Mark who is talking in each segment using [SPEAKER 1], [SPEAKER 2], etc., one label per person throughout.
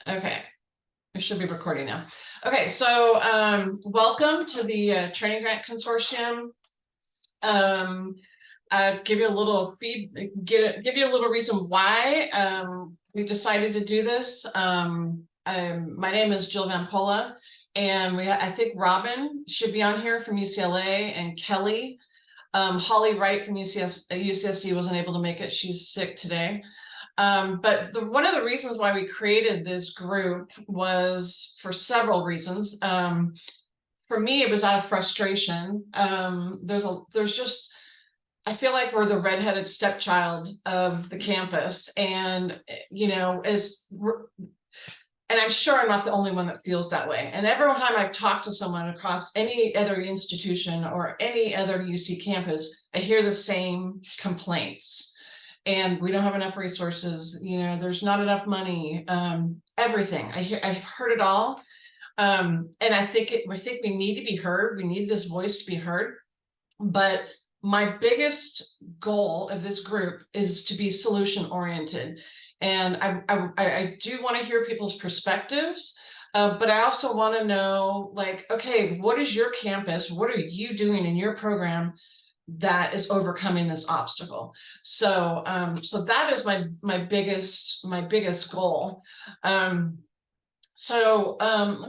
[SPEAKER 1] Okay, it should be recording now. Okay, so welcome to the Training Grant Consortium. Give you a little give you a little reason why we decided to do this. My name is Jill Van Pola, and I think Robin should be on here from UCLA, and Kelly. Holly Wright from UCSD wasn't able to make it. She's sick today. But one of the reasons why we created this group was for several reasons. For me, it was out of frustration. There's just, I feel like we're the redheaded stepchild of the campus, and and I'm sure I'm not the only one that feels that way. And every time I've talked to someone across any other institution or any other UC campus, I hear the same complaints. And we don't have enough resources, there's not enough money, everything. I've heard it all. And I think we need to be heard. We need this voice to be heard. But my biggest goal of this group is to be solution oriented. And I do want to hear people's perspectives, but I also want to know, like, okay, what is your campus? What are you doing in your program that is overcoming this obstacle? So so that is my biggest goal. Let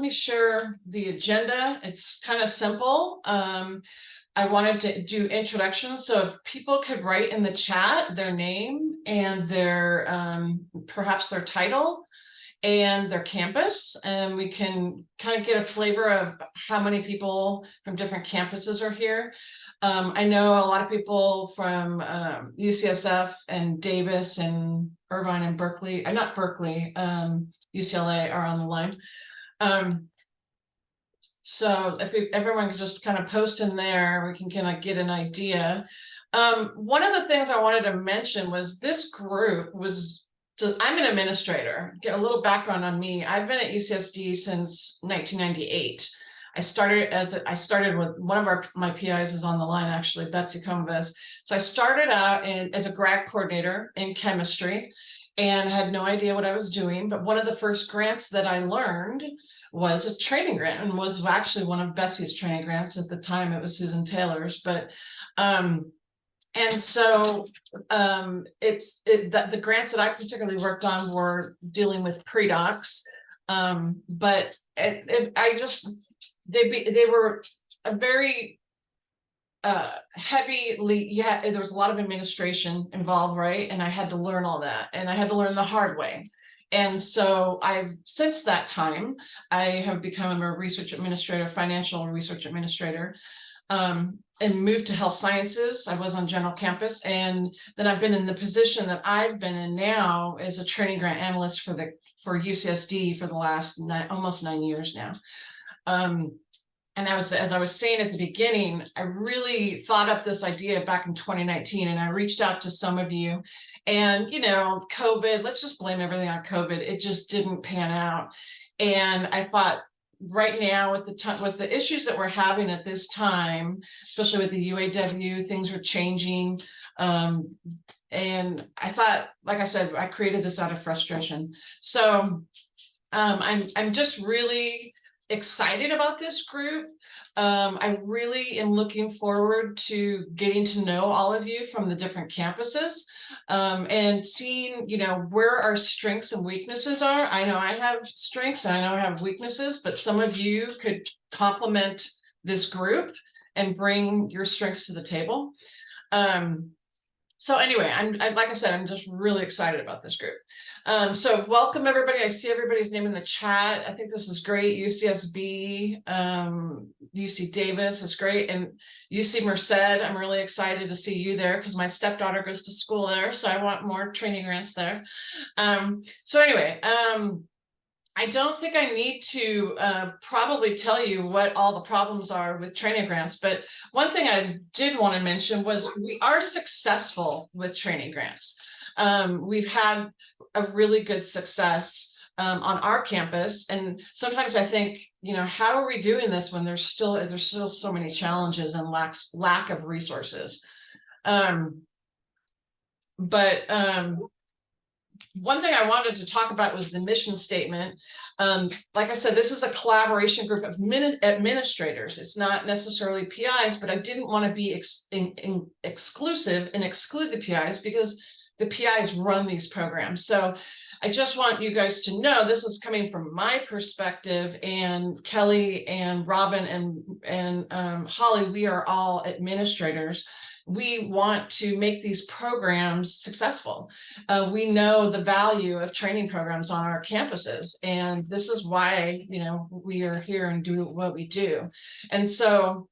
[SPEAKER 1] me share the agenda. It's kind of simple. I wanted to do introductions, so if people could write in the chat their name and their perhaps their title and their campus, and we can kind of get a flavor of how many people from different campuses are here. I know a lot of people from UCSF and Davis and Irvine and Berkeley, not Berkeley, UCLA are on the line. So if everyone could just kind of post in there, we can kind of get an idea. One of the things I wanted to mention was this group was, I'm an administrator. Get a little background on me. I've been at UCSD since 1998. I started with one of my PIs is on the line, actually, Betsy Combes. So I started out as a grad coordinator in chemistry and had no idea what I was doing. But one of the first grants that I learned was a training grant, and was actually one of Betsy's training grants. At the time, it was Susan Taylor's. But and so the grants that I particularly worked on were dealing with pre-docs, but they were a very heavily, there was a lot of administration involved, right? And I had to learn all that, and I had to learn the hard way. And so since that time, I have become a research administrator, financial research administrator, and moved to health sciences. I was on general campus, and then I've been in the position that I've been in now as a training grant analyst for UCSD for the last almost 9 years now. And as I was saying at the beginning, I really thought up this idea back in 2019, and I reached out to some of you, and COVID, let's just blame everything on COVID. It just didn't pan out. And I thought, right now, with the issues that we're having at this time, especially with the UAW, things are changing. And I thought, like I said, I created this out of frustration. So I'm just really excited about this group. I really am looking forward to getting to know all of you from the different campuses, and seeing, where our strengths and weaknesses are. I know I have strengths, and I know I have weaknesses, but some of you could complement this group and bring your strengths to the table. So anyway, like I said, I'm just really excited about this group. So welcome everybody. I see everybody's name in the chat. I think this is great. UCSB, UC Davis is great, and UC Merced. I'm really excited to see you there because my stepdaughter goes to school there, so I want more training grants there. So anyway, I don't think I need to probably tell you what all the problems are with training grants, but one thing I did want to mention was we are successful with training grants. We've had a really good success on our campus, and sometimes I think, how are we doing this when there's still so many challenges and lack of resources? one thing I wanted to talk about was the mission statement. Like I said, this is a collaboration group of administrators. It's not necessarily PIs, but I didn't want to be exclusive and exclude the PIs because the PIs run these programs. So I just want you guys to know this is coming from my perspective, and Kelly and Robin and Holly, we are all administrators. We want to make these programs successful. We know the value of training programs on our campuses, and this is why, you know, we are here and do what we do. And so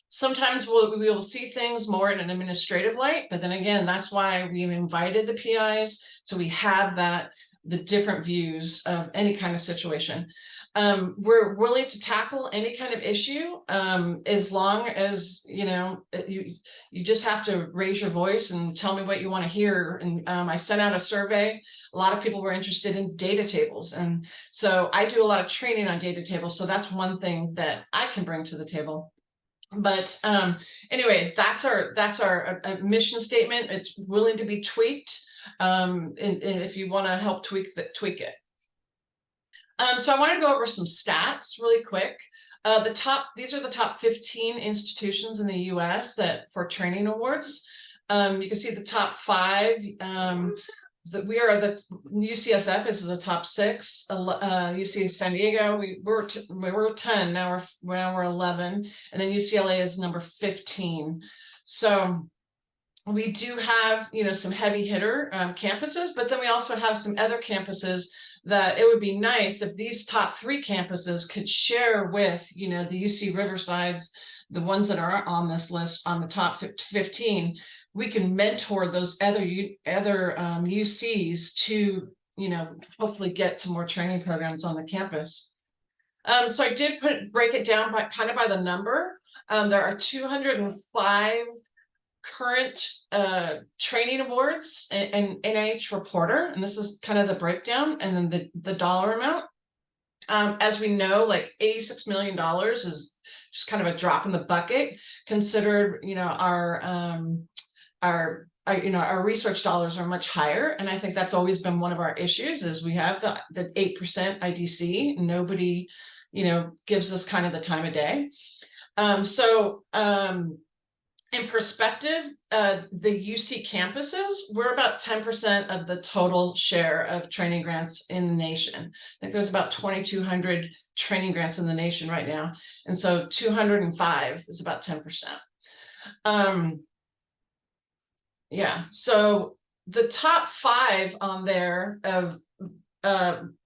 [SPEAKER 1] sometimes we will see things more in an administrative light, but then again, that's why we've invited the PIs, so we have the different views of any kind of situation. We're willing to tackle any kind of issue, as long as, you know, you just have to raise your voice and tell me what you want to hear. And I sent out a survey. A lot of people were interested in data tables, and so I do a lot of training on data tables, so that's one thing that I can bring to the table. But anyway, that's our mission statement. It's willing to be tweaked, and if you want to help tweak it. So I want to go over some stats really quick. These are the top 15 institutions in the US that for training awards. You can see the top 5. We are the UCSF is the top 6. UC San Diego, we were 10. Now we're 11, and then UCLA is number 15. So we do have, you know, some heavy hitter campuses, but then we also have some other campuses that it would be nice if these top 3 campuses could share with, you know, the UC Riversides, the ones that are on this list on the top 15. We can mentor those other UCs to, you know, hopefully get some more training programs on the campus. So I did break it down by kind of by the number. There are 205 current training awards and NIH Reporter, and this is kind of the breakdown, and then the dollar amount. As we know, like $86 million is just kind of a drop in the bucket, considered, you know, our research dollars are much higher, and I think that's always been one of our issues. Is we have the 8% IDC. Nobody, you know, gives us kind of the time of day. In perspective, the UC campuses, we're about 10% of the total share of training grants in the nation. I think there's about 2,200 training grants in the nation right now, and so 205 is about 10%. Yeah, so the top 5 on there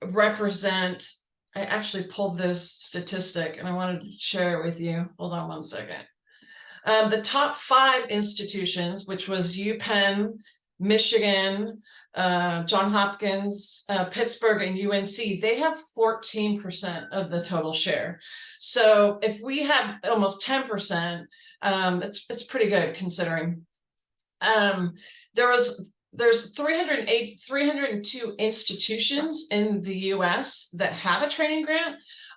[SPEAKER 1] represent. I actually pulled this statistic, and I wanted to share it with you. Hold on one second. The top 5 institutions, which was UPenn, Michigan, Johns Hopkins, Pittsburgh, and UNC, they have 14% of the total share. So if we have almost 10%, it's pretty good considering. There's 302 institutions in the US that have a training grant,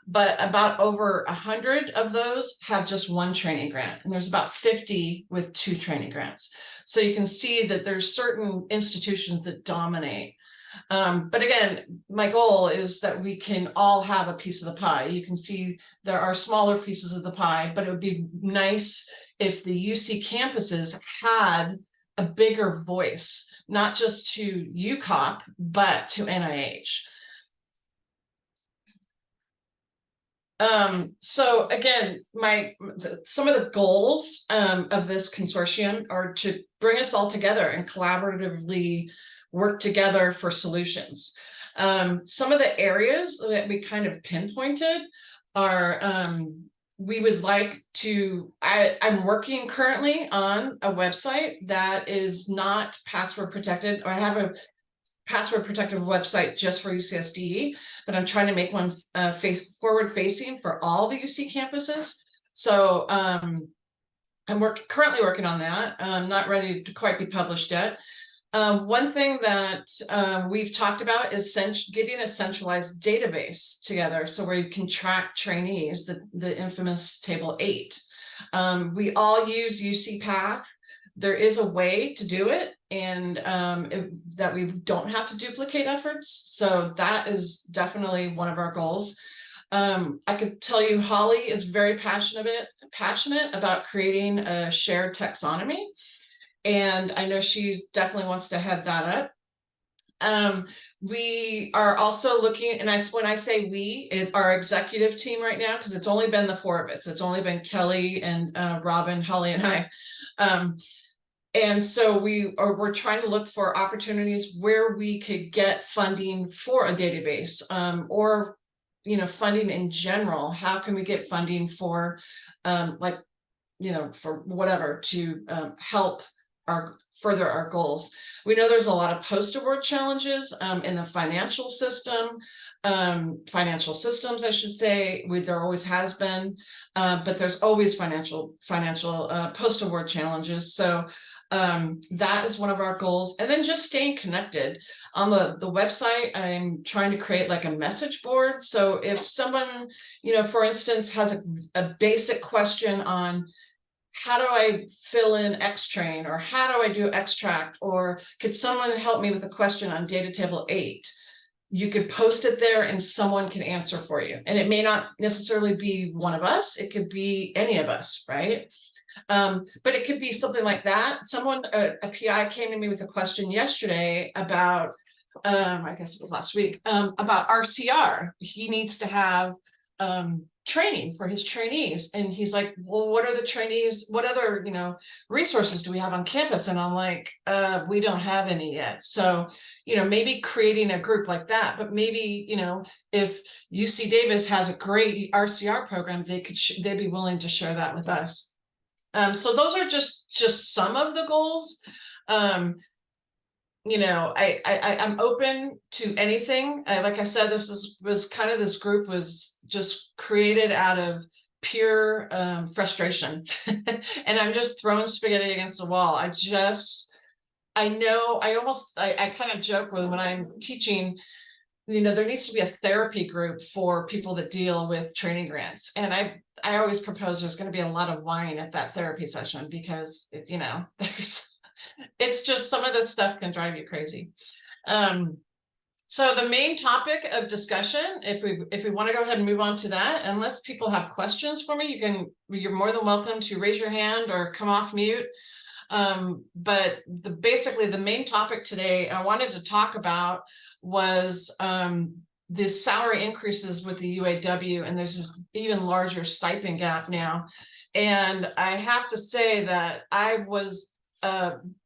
[SPEAKER 1] but about over 100 of those have just 1 training grant, and there's about 50 with 2 training grants. So you can see that there's certain institutions that dominate. But again, my goal is that we can all have a piece of the pie. You can see there are smaller pieces of the pie, but it would be nice if the UC campuses had a bigger voice, not just to UCOP, but to NIH. So again, some of the goals of this consortium are to bring us all together and collaboratively work together for solutions. Some of the areas that we kind of pinpointed are we would like to, I'm working currently on a website that is not password protected. I have a password protected website just for UCSD, but I'm trying to make one forward facing for all the UC campuses. So I'm currently working on that. I'm not ready to quite be published yet. One thing that we've talked about is getting a centralized database together, so where you can track trainees, the infamous Table 8. We all use UC Path, there is a way to do it, and that we don't have to duplicate efforts. So that is definitely one of our goals. I could tell you Holly is very passionate about creating a shared taxonomy. And I know she definitely wants to head that up. We are also looking, and when I say we, our executive team right now, because it's only been the four of us. It's only been Kelly and Robin, Holly, and I. And so we're trying to look for opportunities where we could get funding for a database, or funding in general. How can we get funding for like, for whatever to help further our goals. We know there's a lot of post-award challenges in the financial systems, I should say. There always has been, but there's always financial post-award challenges. So that is one of our goals. And then just staying connected on the website. I'm trying to create like a message board. So if someone, for instance, has a basic question on how do I fill in X-Train, or how do I do extract, or could someone help me with a question on data table 8? You could post it there and someone can answer for you. And it may not necessarily be one of us. It could be any of us, right? But it could be something like that. A PI came to me with a question yesterday about, I guess it was last week, about RCR. He needs to have training for his trainees, and he's like, well, what are the trainees, what other resources do we have on campus? And I'm like, we don't have any yet. So maybe creating a group like that. But maybe if UC Davis has a great RCR program, they'd be willing to share that with us. So those are just some of the goals. I'm open to anything. Like I said, this group was just created out of pure frustration. And I'm just throwing spaghetti against the wall. I kind of joke when I'm teaching, there needs to be a therapy group for people that deal with training grants. And I always propose there's going to be a lot of wine at that therapy session, because it's just some of this stuff can drive you crazy. So the main topic of discussion, if we want to go ahead and move on to that, unless people have questions for me, you're more than welcome to raise your hand or come off mute. But basically the main topic today I wanted to talk about was the salary increases with the UAW, and there's this even larger stipend gap now. And I have to say that I was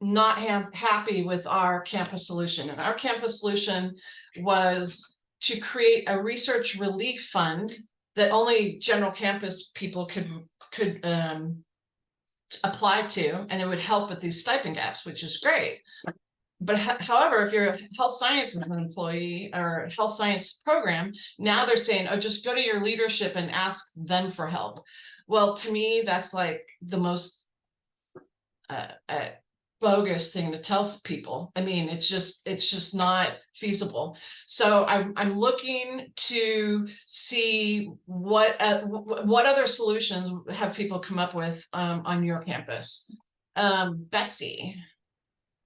[SPEAKER 1] not happy with our campus solution. And our campus solution was to create a research relief fund that only general campus people could apply to, and it would help with these stipend gaps, which is great. But however, if you're a health sciences employee or health science program, now they're saying, oh, just go to your leadership and ask them for help. Well, to me, that's like the most bogus thing to tell people. I mean, it's just not feasible. So I'm looking to see what other solutions have people come up with on your campus. Betsy.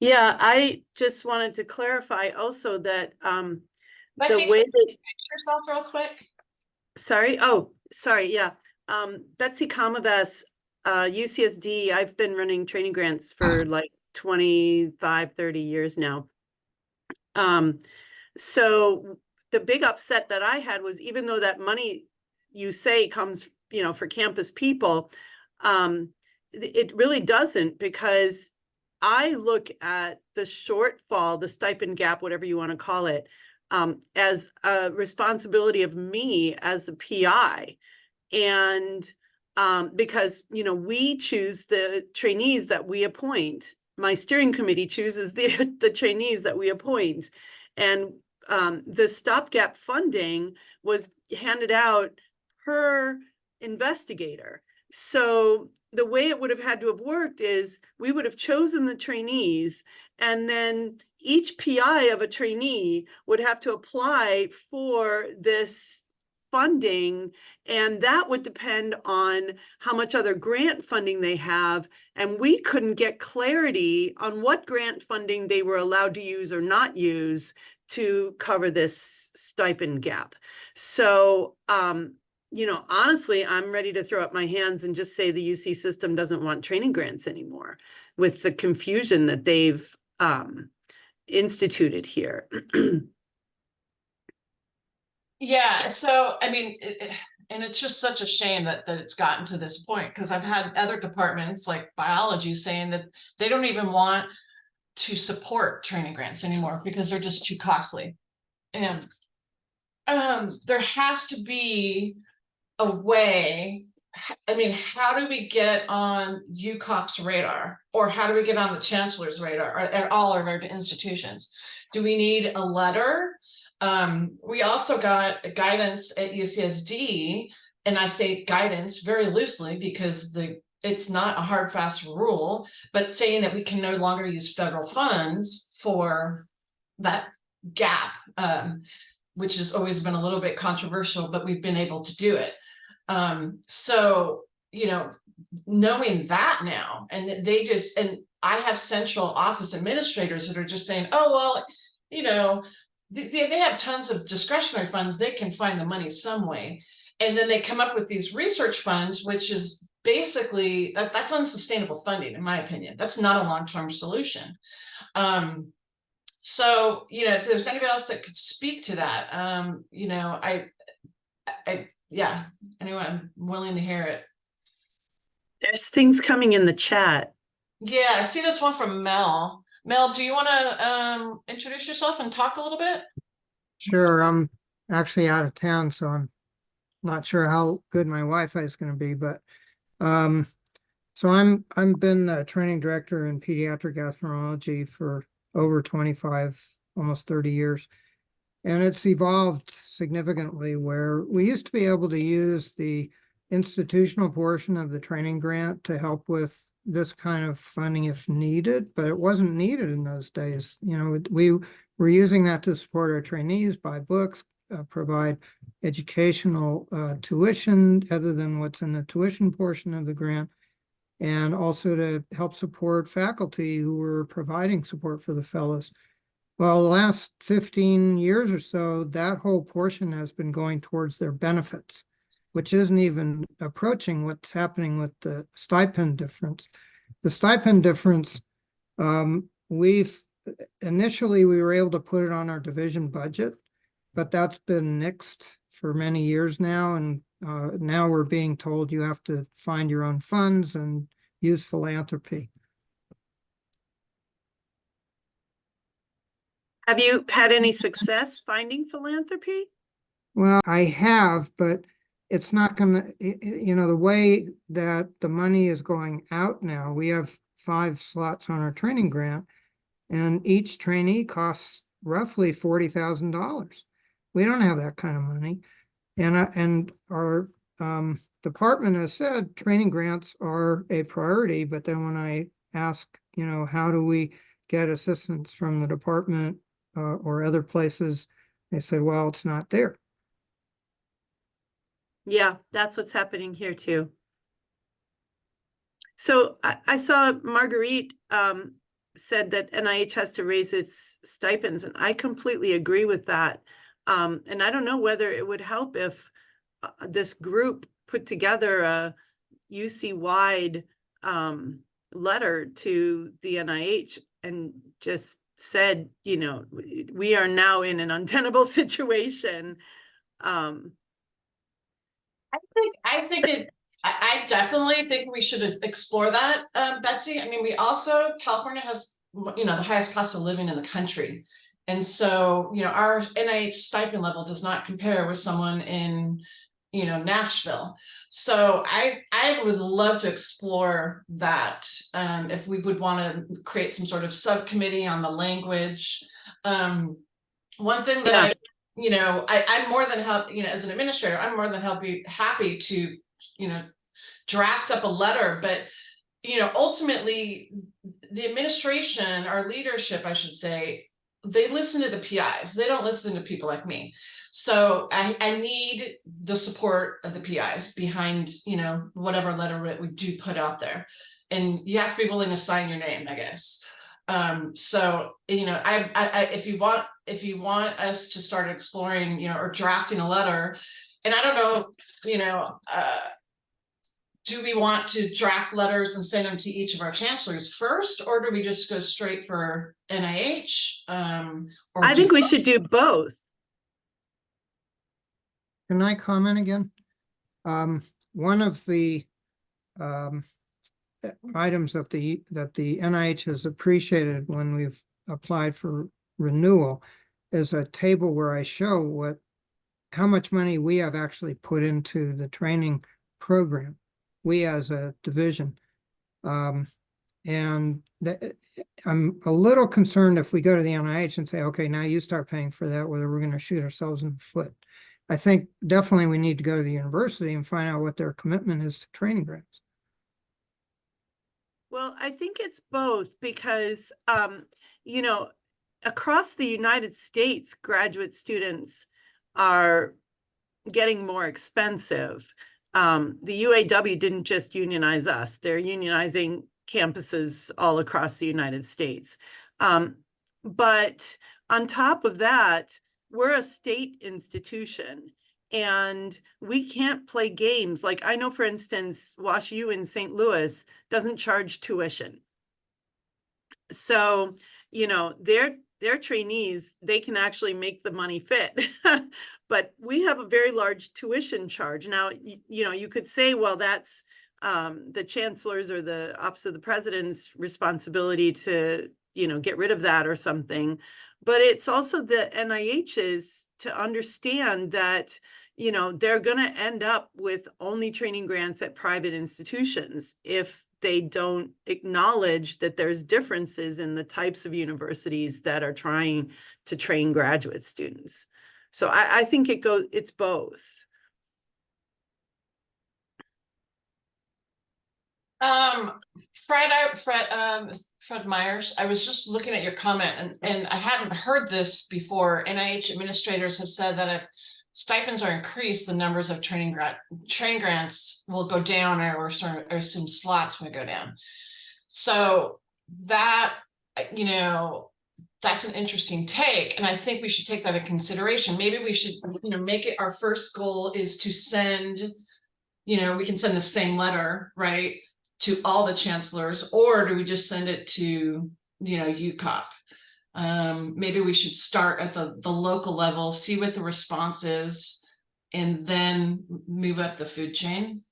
[SPEAKER 2] Yeah, I just wanted to clarify also that
[SPEAKER 1] Betsy,
[SPEAKER 2] the way
[SPEAKER 1] can you introduce yourself real quick?
[SPEAKER 2] Sorry. Oh, sorry. Yeah. Betsy Kamavas, UCSD. I've been running training grants for like 25, 30 years now. So the big upset that I had was, even though that money you say comes, for campus people, it really doesn't, because I look at the shortfall, the stipend gap, whatever you want to call it, as a responsibility of me as the PI. And because, we choose the trainees that we appoint. My steering committee chooses the trainees that we appoint. And the stopgap funding was handed out per investigator. So the way it would have had to have worked is we would have chosen the trainees, and then each PI of a trainee would have to apply for this funding, and that would depend on how much other grant funding they have. And we couldn't get clarity on what grant funding they were allowed to use or not use to cover this stipend gap. So, you know, honestly, I'm ready to throw up my hands and just say the UC system doesn't want training grants anymore with the confusion that they've instituted here.
[SPEAKER 1] Yeah, so I mean, and it's just such a shame that it's gotten to this point, because I've had other departments like biology saying that they don't even want to support training grants anymore because they're just too costly. And there has to be a way. I mean, how do we get on UCOP's radar, or how do we get on the chancellor's radar, or at all of our institutions? Do we need a letter? We also got guidance at UCSD, and I say guidance very loosely because it's not a hard, fast rule, but saying that we can no longer use federal funds for that gap, which has always been a little bit controversial, but we've been able to do it. So, you know, knowing that now, and and I have central office administrators that are just saying, oh, well, you know, they have tons of discretionary funds, they can find the money some way. And then they come up with these research funds, which is basically, that's unsustainable funding, in my opinion. That's not a long-term solution. So, you know, if there's anybody else that could speak to that, you know, yeah, anyway, I'm willing to hear it.
[SPEAKER 2] There's things coming in the chat.
[SPEAKER 1] Yeah, I see this one from Mel. Mel, do you want to introduce yourself and talk a little bit?
[SPEAKER 3] Sure, I'm actually out of town, so I'm not sure how good my Wi-Fi is going to be, but so I've been a training director in pediatric gastroenterology for over 25, almost 30 years. And it's evolved significantly, where we used to be able to use the institutional portion of the training grant to help with this kind of funding if needed, but it wasn't needed in those days. You know, we were using that to support our trainees, buy books, provide educational tuition other than what's in the tuition portion of the grant, and also to help support faculty who were providing support for the fellows. Well, the last 15 years or so, that whole portion has been going towards their benefits, which isn't even approaching what's happening with the stipend difference. The stipend difference, initially we were able to put it on our division budget, but that's been nixed for many years now. And now we're being told you have to find your own funds and use philanthropy.
[SPEAKER 2] Have you had any success finding philanthropy?
[SPEAKER 3] Well, I have, but it's not going to, you know, the way that the money is going out now, we have 5 slots on our training grant, and each trainee costs roughly $40,000. We don't have that kind of money. And our department has said training grants are a priority, but then when I ask, you know, how do we get assistance from the department or other places, they said, well, it's not there.
[SPEAKER 2] Yeah, that's what's happening here too. So I saw Marguerite said that NIH has to raise its stipends, and I completely agree with that. And I don't know whether it would help if this group put together a UC-wide letter to the NIH and just said, you know, we are now in an untenable situation.
[SPEAKER 1] I definitely think we should explore that, Betsy. I mean, California has, you know, the highest cost of living in the country. And so, you know, our NIH stipend level does not compare with someone in, you know, Nashville. So I would love to explore that. If we would want to create some sort of subcommittee on the language. One thing that you know, I'm more than happy, you know, as an administrator, I'm more than happy to, you know, draft up a letter, but, you know, ultimately the administration, our leadership, I should say, they listen to the PIs. They don't listen to people like me. So I need the support of the PIs behind, you know, whatever letter we do put out there. And you have to be willing to sign your name, I guess. So, you know, if you want us to start exploring, you know, or drafting a letter, and I don't know, you know, do we want to draft letters and send them to each of our chancellors first, or do we just go straight for NIH? Or
[SPEAKER 2] I think we should do both.
[SPEAKER 3] Can I comment again? One of the items that the NIH has appreciated when we've applied for renewal is a table where I show how much money we have actually put into the training program, we as a division. And I'm a little concerned if we go to the NIH and say, okay, now you start paying for that, whether we're going to shoot ourselves in the foot. I think definitely we need to go to the university and find out what their commitment is to training grants.
[SPEAKER 2] Well, I think it's both because, you know, across the United States, graduate students are getting more expensive. The UAW didn't just unionize us, they're unionizing campuses all across the United States. But on top of that, we're a state institution and we can't play games. Like I know, for instance, WashU in St. Louis doesn't charge tuition. So, you know, their trainees, they can actually make the money fit. But we have a very large tuition charge. Now, you know, you could say, well, that's the chancellor's or the office of the president's responsibility to, you know, get rid of that or something. But it's also the NIH's to understand that, you know, they're going to end up with only training grants at private institutions if they don't acknowledge that there's differences in the types of universities that are trying to train graduate students. So I think it's both.
[SPEAKER 1] Fred Myers, I was just looking at your comment and I hadn't heard this before. NIH administrators have said that if stipends are increased, the numbers of training grants will go down, or assume slots will go down. So that, you know, that's an interesting take. And I think we should take that into consideration. Maybe we should, you know, make it our first goal is to send, you know, we can send the same letter, right, to all the chancellors, or do we just send it to, you know, UCOP? Maybe we should start at the local level, see what the response is, and then move up the food chain.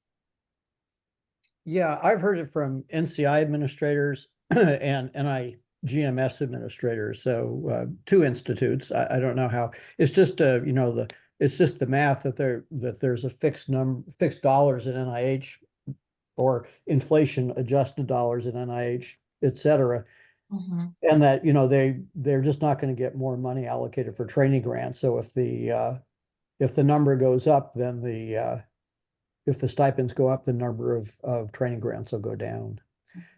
[SPEAKER 4] Yeah, I've heard it from NCI administrators and NIGMS administrators. So two institutes. I don't know how. It's just you know, it's just the math that there's a fixed dollars in NIH or inflation adjusted dollars in NIH, et cetera.
[SPEAKER 1] Mm-hmm.
[SPEAKER 4] And that, you know, they're just not going to get more money allocated for training grants. So if the number goes up, then if the stipends go up, the number of training grants will go down.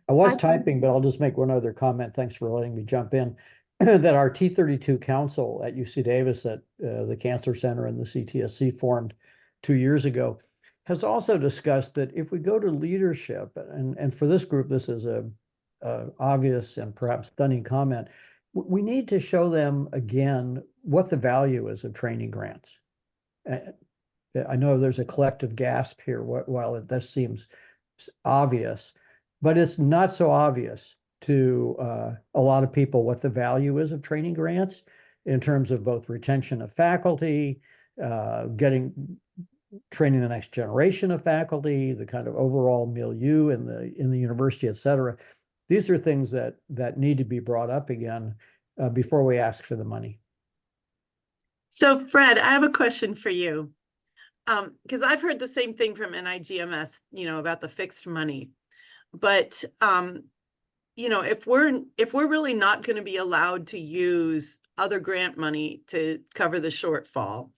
[SPEAKER 4] I was typing, but I'll just make one other comment. Thanks for letting me jump in. That our T32 council at UC Davis at the Cancer Center and the CTSC formed 2 years ago has also discussed that if we go to leadership, and for this group, this is a obvious and perhaps stunning comment, we need to show them again what the value is of training grants. I know there's a collective gasp here while this seems obvious, but it's not so obvious to a lot of people what the value is of training grants in terms of both retention of faculty, training the next generation of faculty, the kind of overall milieu in the university, et cetera. These are things that need to be brought up again before we ask for the money.
[SPEAKER 2] So Fred, I have a question for you. Because I've heard the same thing from NIGMS, you know, about the fixed money. But you know, if we're really not going to be allowed to use other grant money to cover the shortfall,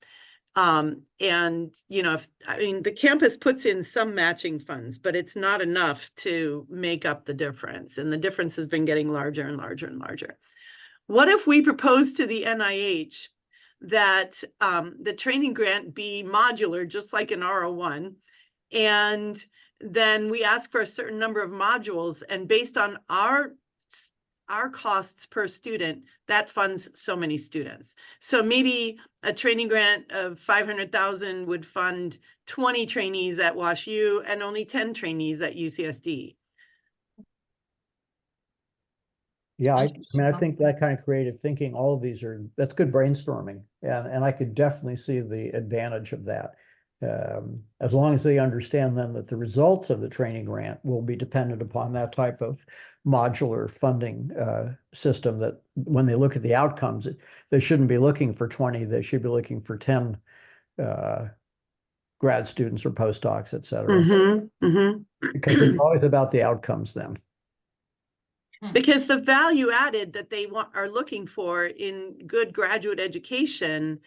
[SPEAKER 2] and you know, the campus puts in some matching funds, but it's not enough to make up the difference, and the difference has been getting larger and larger and larger. What if we propose to the NIH that the training grant be modular, just like an R01, and then we ask for a certain number of modules, and based on our costs per student, that funds so many students. So maybe a training grant of 500,000 would fund 20 trainees at WashU and only 10 trainees at UCSD.
[SPEAKER 4] Yeah, I mean, I think that kind of creative thinking, all of these that's good brainstorming. And I could definitely see the advantage of that. As long as they understand then that the results of the training grant will be dependent upon that type of modular funding system, that when they look at the outcomes, they shouldn't be looking for 20, they should be looking for 10 grad students or postdocs, et cetera. Because it's always about the outcomes then.
[SPEAKER 2] Because the value added that they are looking for in good graduate education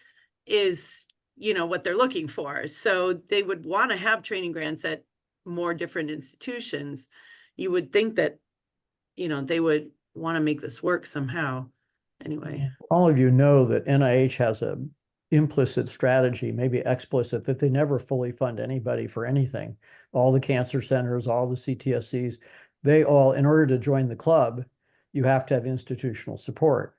[SPEAKER 2] is, you know, what they're looking for. So they would want to have training grants at more different institutions. You would think that, you know, they would want to make this work somehow. Anyway.
[SPEAKER 4] All of you know that NIH has a implicit strategy, maybe explicit, that they never fully fund anybody for anything. All the cancer centers, all the CTSCs, they all, in order to join the club, you have to have institutional support.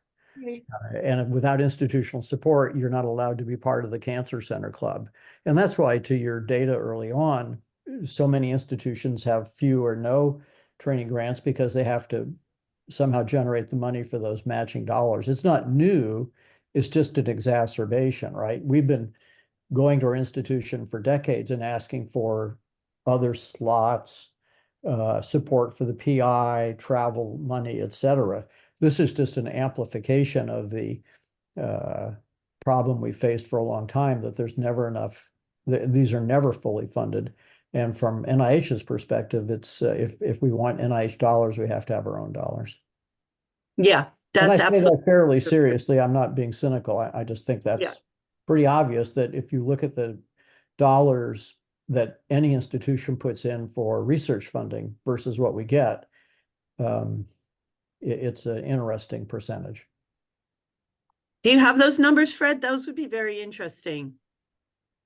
[SPEAKER 4] And without institutional support, you're not allowed to be part of the cancer center club. And that's why, to your data early on, so many institutions have few or no training grants, because they have to somehow generate the money for those matching dollars. It's not new, it's just an exacerbation, right? We've been going to our institution for decades and asking for other slots, support for the PI, travel money, et cetera. This is just an amplification of the problem we faced for a long time, that there's never enough, these are never fully funded. And from NIH's perspective, it's if we want NIH dollars, we have to have our own dollars.
[SPEAKER 2] Yeah,
[SPEAKER 4] And I
[SPEAKER 2] that's
[SPEAKER 4] say
[SPEAKER 2] absolutely
[SPEAKER 4] that fairly seriously. I'm not being cynical. I just think that's
[SPEAKER 2] Yeah.
[SPEAKER 4] pretty obvious, that if you look at the dollars that any institution puts in for research funding versus what we get, it's an interesting percentage.
[SPEAKER 2] Do you have those numbers, Fred? Those would be very interesting.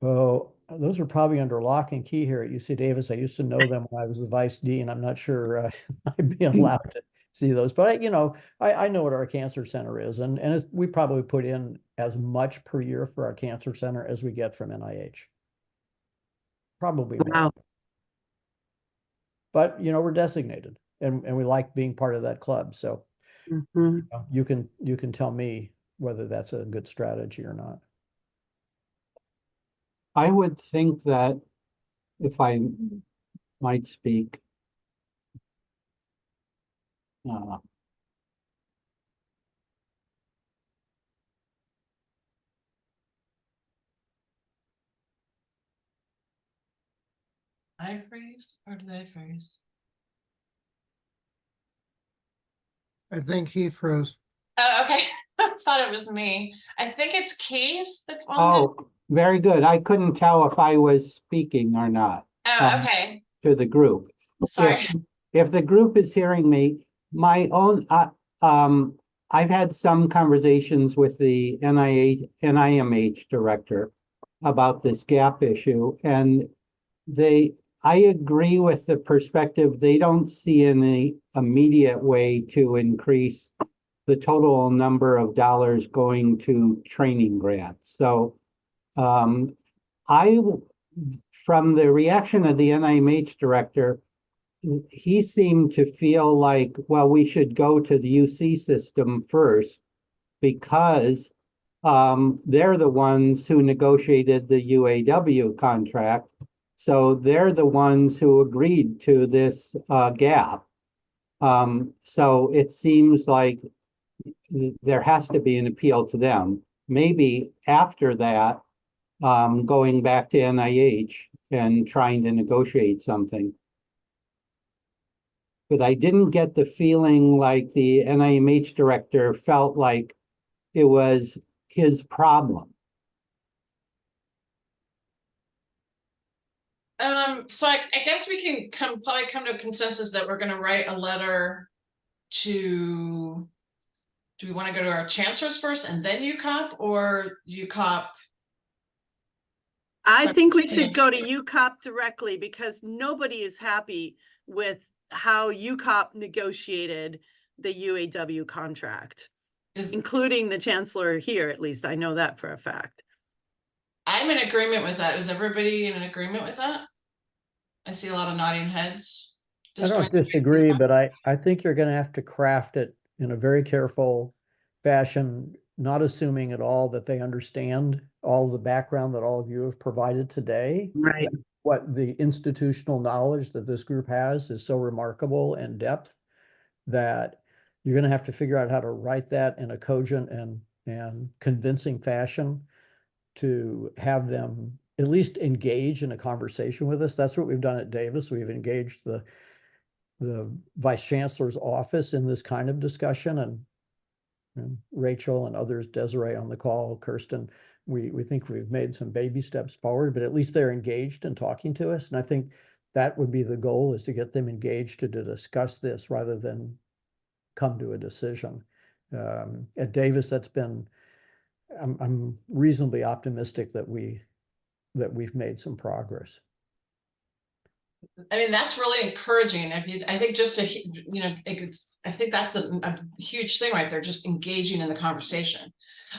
[SPEAKER 4] Oh, those are probably under lock and key here at UC Davis. I used to know them when I was the vice dean. I'm not sure I'd be allowed to see those, but you know, I know what our cancer center is, and we probably put in as much per year for our cancer center as we get from NIH. Probably more.
[SPEAKER 2] Wow.
[SPEAKER 4] But you know, we're designated, and we like being part of that club. So you can tell me whether that's a good strategy or not.
[SPEAKER 5] I would think that, if I might speak,
[SPEAKER 1] I freeze or do they freeze?
[SPEAKER 3] I think he froze.
[SPEAKER 1] Oh, okay. I thought it was me. I think it's Keith that's on.
[SPEAKER 5] oh, very good. I couldn't tell if I was speaking or not.
[SPEAKER 1] Oh, okay.
[SPEAKER 5] To the group.
[SPEAKER 1] Sorry.
[SPEAKER 5] If the group is hearing me, my own, I've had some conversations with the NIMH director about this gap issue, and I agree with the perspective. They don't see any immediate way to increase the total number of dollars going to training grants. So from the reaction of the NIMH director, he seemed to feel like, well, we should go to the UC system first, because they're the ones who negotiated the UAW contract. So they're the ones who agreed to this gap. So it seems like there has to be an appeal to them. Maybe after that, going back to NIH and trying to negotiate something. But I didn't get the feeling like the NIMH director felt like it was his problem.
[SPEAKER 1] So I guess we can probably come to a consensus that we're gonna write a letter to Do we want to go to our chancellors first and then UCOP, or UCOP?
[SPEAKER 2] I
[SPEAKER 1] So-
[SPEAKER 2] think we should go to UCOP directly because nobody is happy with how UCOP negotiated the UAW contract,
[SPEAKER 1] Is,
[SPEAKER 2] including the chancellor here, at least I know that for a fact.
[SPEAKER 1] I'm in agreement with that. Is everybody in agreement with that? I see a lot of nodding heads.
[SPEAKER 4] I don't disagree, but I think you're gonna have to craft it in a very careful fashion, not assuming at all that they understand all the background that all of you have provided today.
[SPEAKER 2] Right.
[SPEAKER 4] What the institutional knowledge that this group has is so remarkable and depth that you're gonna have to figure out how to write that in a cogent and convincing fashion to have them at least engage in a conversation with us. That's what we've done at Davis. We've engaged the vice chancellor's office in this kind of discussion, and Rachel and others, Desiree on the call, Kirsten, we think we've made some baby steps forward, but at least they're engaged and talking to us. And I think that would be the goal, is to get them engaged to discuss this rather than come to a decision. At Davis, that's been, I'm reasonably optimistic that we've made some progress.
[SPEAKER 1] I mean, that's really encouraging. I think just to, you know, I think that's a huge thing right there, just engaging in the conversation.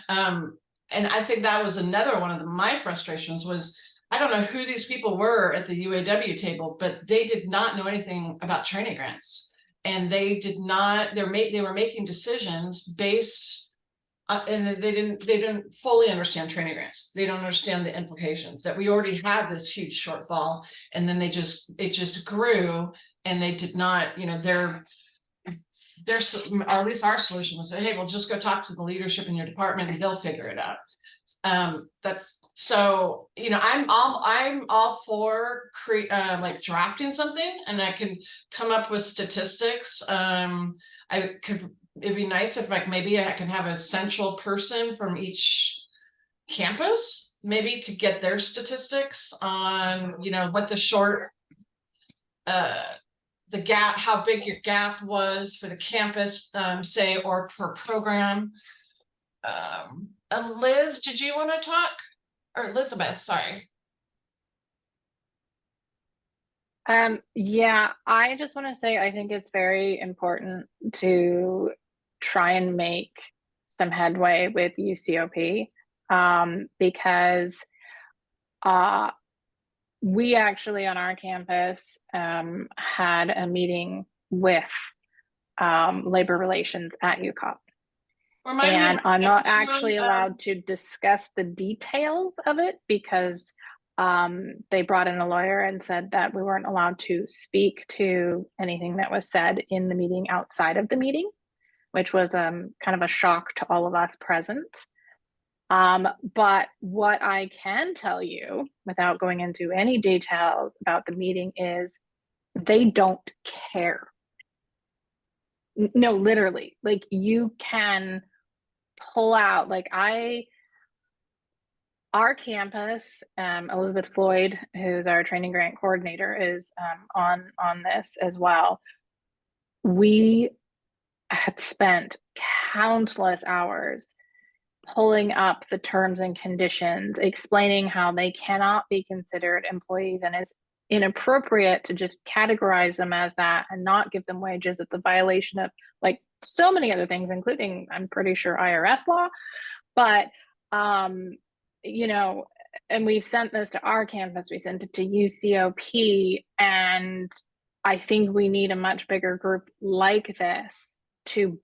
[SPEAKER 1] And I think that was another one of my frustrations was, I don't know who these people were at the UAW table, but they did not know anything about training grants. And they did not, they were making decisions based and they didn't fully understand training grants. They don't understand the implications that we already had this huge shortfall, and then it just grew, and they did not, you know, or at least our solution was, hey, well, just go talk to the leadership in your department and they'll figure it out. That's so, you know, I'm all for like drafting something, and I can come up with statistics. It'd be nice if like maybe I can have a central person from each campus, maybe to get their statistics on, you know, what the the gap, how big your gap was for the campus, say, or per program. And Liz, did you want to talk? Or Elizabeth, sorry.
[SPEAKER 6] Yeah, I just want to say I think it's very important to try and make some headway with UCOP, because we actually on our campus had a meeting with labor relations at UCOP. And I'm not actually allowed to discuss the details of it because they brought in a lawyer and said that we weren't allowed to speak to anything that was said in the meeting outside of the meeting, which was kind of a shock to all of us present. But what I can tell you, without going into any details about the meeting, is they don't care. No, literally, like you can pull out, like our campus, Elizabeth Floyd, who's our training grant coordinator, is on this as well. We had spent countless hours pulling up the terms and conditions, explaining how they cannot be considered employees, and it's inappropriate to just categorize them as that and not give them wages. It's a violation of like so many other things, including, I'm pretty sure, IRS law. But you know, and we've sent this to our campus, we sent it to UCOP, and I think we need a much bigger group like this to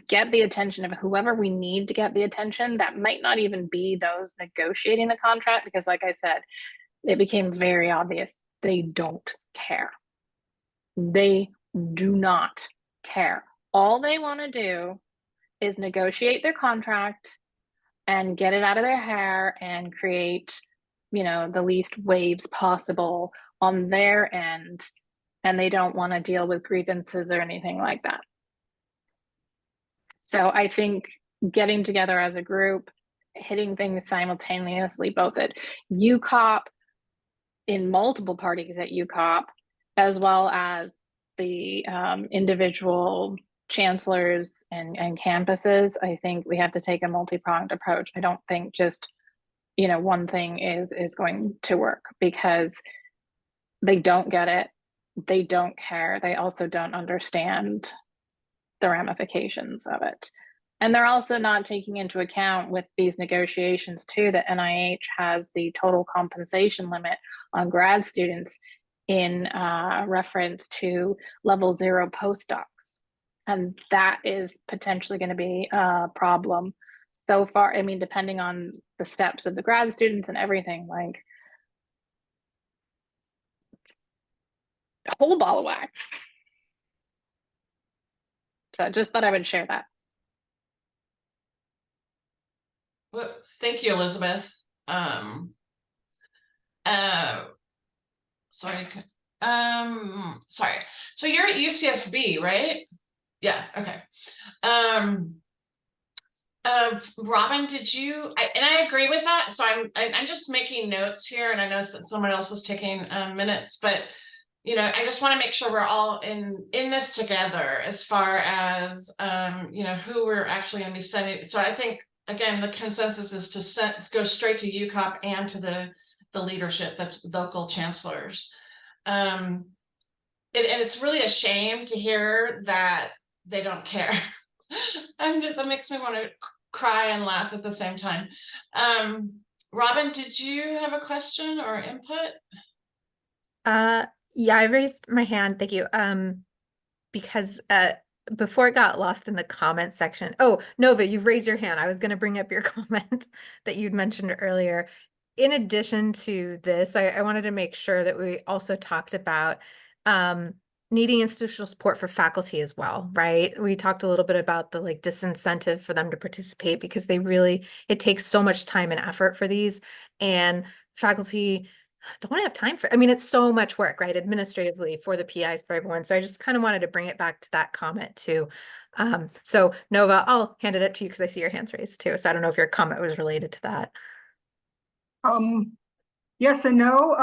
[SPEAKER 6] get the attention of whoever we need to get the attention. That might not even be those negotiating the contract, because like I said, it became very obvious they don't care. They do not care. All they want to do is negotiate their contract and get it out of their hair and create, you know, the least waves possible on their end. And they don't want to deal with grievances or anything like that. So I think getting together as a group, hitting things simultaneously, both at UCOP, in multiple parties at UCOP, as well as the individual chancellors and campuses, I think we have to take a multi-pronged approach. I don't think just, one thing is going to work, because they don't get it. They don't care. They also don't understand the ramifications of it. And they're also not taking into account with these negotiations too that NIH has the total compensation limit on grad students in reference to level 0 postdocs. And that is potentially going to be a problem. So far, I mean, depending on the steps of the grad students and everything, like, a whole ball of wax. So just thought I would share that.
[SPEAKER 1] Well, thank you, Elizabeth. Sorry. Sorry. So you're at UCSB, right? Yeah. Okay. Robin, did you? And I agree with that. So I'm just making notes here, and I noticed that someone else is taking minutes, but I just want to make sure we're all in this together as far as who we're actually going to be sending. So I think again the consensus is to go straight to UCOP and to the leadership, the local chancellors. And it's really a shame to hear that they don't care. And that makes me want to cry and laugh at the same time. Robin, did you have a question or input?
[SPEAKER 7] Yeah, I raised my hand. Thank you. Because before it got lost in the comment section. Oh, Nova, you've raised your hand. I was going to bring up your comment that you'd mentioned earlier. In addition to this, I wanted to make sure that we also talked about needing institutional support for faculty as well, right? We talked a little bit about the disincentive for them to participate because it takes so much time and effort for these, and faculty don't want to have time for, it's so much work, right? Administratively for the PIs, for everyone. So I just kind of wanted to bring it back to that comment too. So Nova, I'll hand it up to you because I see your hands raised too. So I don't know if your comment was related to that.
[SPEAKER 8] Yes and no.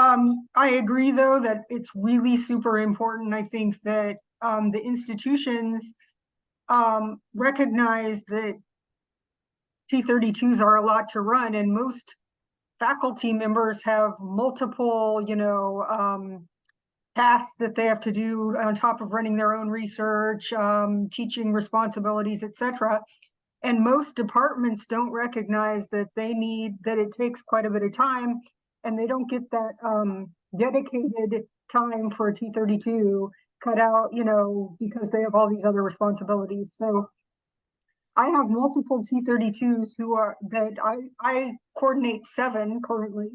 [SPEAKER 8] I agree though that it's really super important. I think that the institutions recognize that T32s are a lot to run, and most faculty members have multiple, tasks that they have to do on top of running their own research, teaching responsibilities, etc. And most departments don't recognize that it takes quite a bit of time, and they don't get that dedicated time for a T32 cut out, because they have all these other responsibilities. So I have multiple T32s I coordinate 7 currently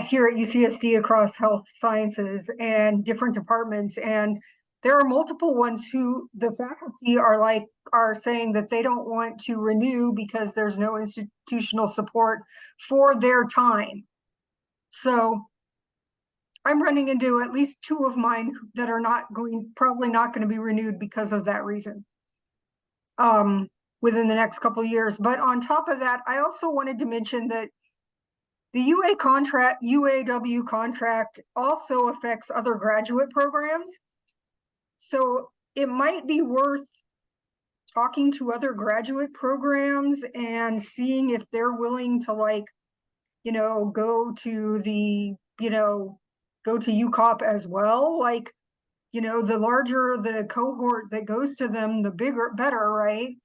[SPEAKER 8] here at UCSD across health sciences and different departments. And there are multiple ones who the faculty are saying that they don't want to renew because there's no institutional support for their time. So I'm running into at least 2 of mine that are probably not going to be renewed because of that reason. Within the next couple of years. But on top of that, I also wanted to mention that the UAW contract also affects other graduate programs. So it might be worth talking to other graduate programs and seeing if they're willing to go to UCOP as well. The larger the cohort that goes to them, the better, right?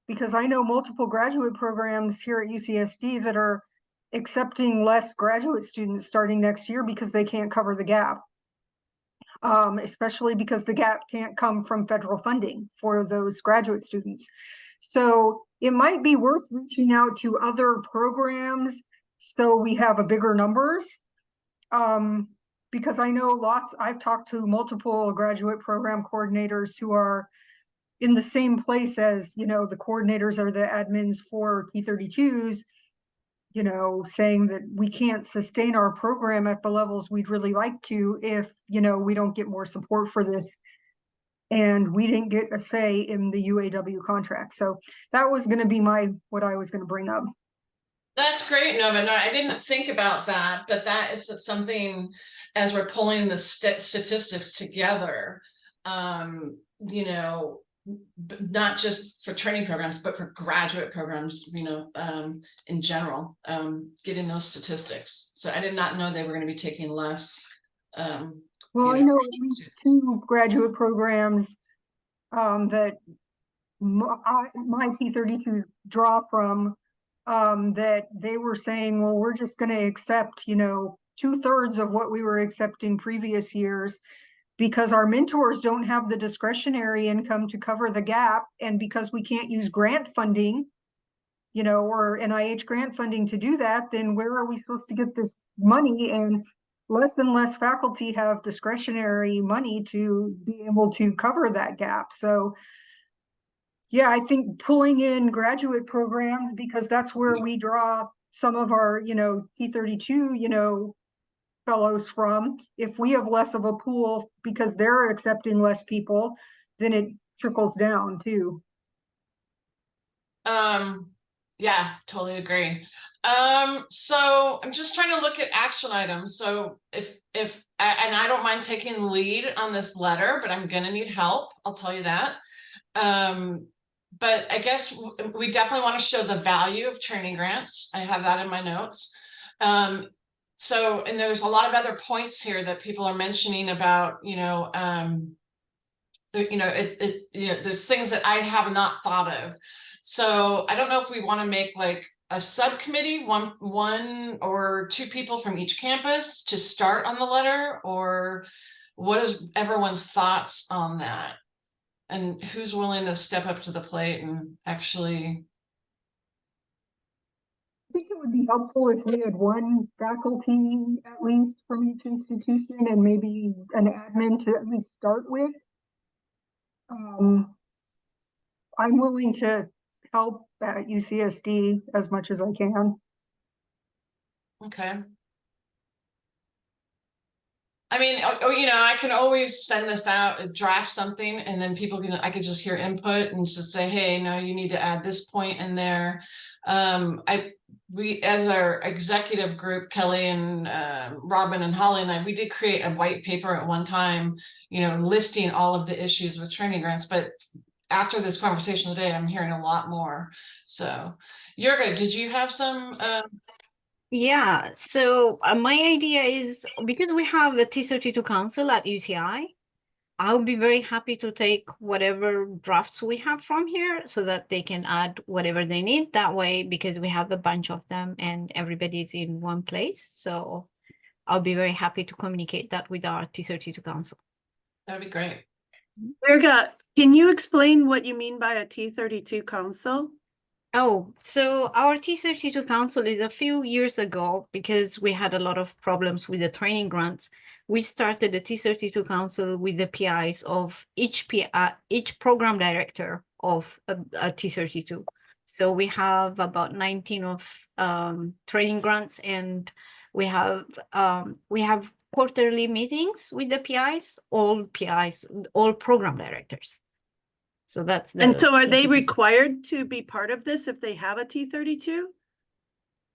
[SPEAKER 8] Because I know multiple graduate programs here at UCSD that are accepting less graduate students starting next year because they can't cover the gap. Especially because the gap can't come from federal funding for those graduate students. So it might be worth reaching out to other programs so we have a bigger numbers. Because I know I've talked to multiple graduate program coordinators who are in the same place as, the coordinators or the admins for T32s, saying that we can't sustain our program at the levels we'd really like to if, we don't get more support for this. And we didn't get a say in the UAW contract. So that was going to be what I was going to bring up.
[SPEAKER 1] That's great, Nova. No, I didn't think about that, but that is something as we're pulling the statistics together, not just for training programs, but for graduate programs, in general, getting those statistics. So I did not know they were going to be taking less.
[SPEAKER 8] Well, I know at least 2 graduate programs that my T32s draw from, that they were saying, well, we're just going to accept, 2/3 of what we were accepting previous years, because our mentors don't have the discretionary income to cover the gap, and because we can't use grant funding, or NIH grant funding to do that, then where are we supposed to get this money? And less faculty have discretionary money to be able to cover that gap. So yeah, I think pulling in graduate programs, because that's where we draw some of our, T32, fellows from. If we have less of a pool because they're accepting less people, then it trickles down too.
[SPEAKER 1] Yeah, totally agree. So I'm just trying to look at action items. So if and I don't mind taking the lead on this letter, but I'm gonna need help. I'll tell you that. But I guess we definitely want to show the value of training grants. I have that in my notes. So, and there's a lot of other points here that people are mentioning about, there's things that I have not thought of. So I don't know if we want to make like a subcommittee, one or 2 people from each campus to start on the letter, or what is everyone's thoughts on that? And who's willing to step up to the plate and actually?
[SPEAKER 8] I think it would be helpful if we had one faculty at least from each institution, and maybe an admin to at least start with. I'm willing to help at UCSD as much as I can.
[SPEAKER 1] Okay. I mean, I can always send this out, draft something, and then I could just hear input and just say, hey, no, you need to add this point in there. We, as our executive group, Kelly and Robin and Holly and we did create a white paper at one time, listing all of the issues with training grants. But after this conversation today, I'm hearing a lot more. So, Jurga, did you have some?
[SPEAKER 9] Yeah, so my idea is, because we have a T32 council at UCI, I would be very happy to take whatever drafts we have from here so that they can add whatever they need that way, because we have a bunch of them and everybody's in one place. So I'll be very happy to communicate that with our T32 council.
[SPEAKER 1] That'd be great.
[SPEAKER 2] Virga, can you explain what you mean by a T32 council?
[SPEAKER 9] Oh, so our T32 council is a few years ago, because we had a lot of problems with the training grants. We started the T32 council with the PIs of each program director of a T32. So we have about 19 of training grants, and we have quarterly meetings with the PIs, all program directors. So that's
[SPEAKER 2] and so are they required to be part of this if they have a T32?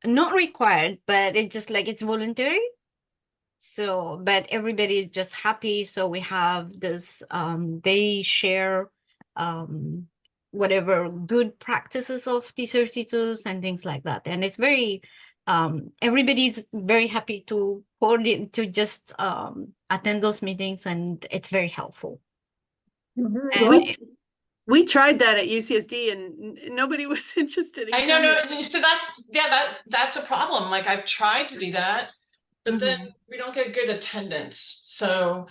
[SPEAKER 9] Not required, but it's just like it's voluntary. So, but everybody is just happy. So we have this, they share whatever good practices of T32s and things like that. And it's very, everybody's very happy to coordinate, to just attend those meetings, and it's very helpful. And
[SPEAKER 2] we tried that at UCSD and nobody was interested in
[SPEAKER 1] I know, no, so that's a problem. Like, I've tried to do that, but then we don't get good attendance. So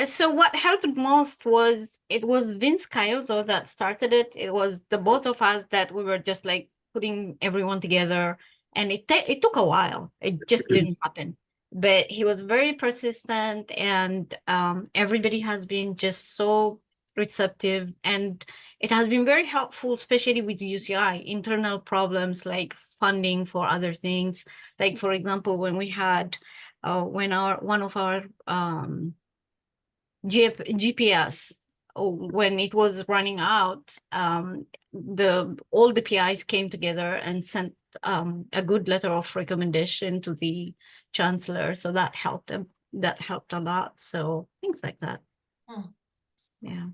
[SPEAKER 9] so what helped most was, it was Vince Cayozo that started it. It was the both of us that we were just like putting everyone together, and it took a while. It just didn't happen. But he was very persistent, and everybody has been just so receptive, and it has been very helpful, especially with UCI internal problems like funding for other things. Like, for example, when we had when one of our GPS, when it was running out, all the PIs came together and sent a good letter of recommendation to the chancellor. So that helped them. That helped a lot. So things like that. Yeah.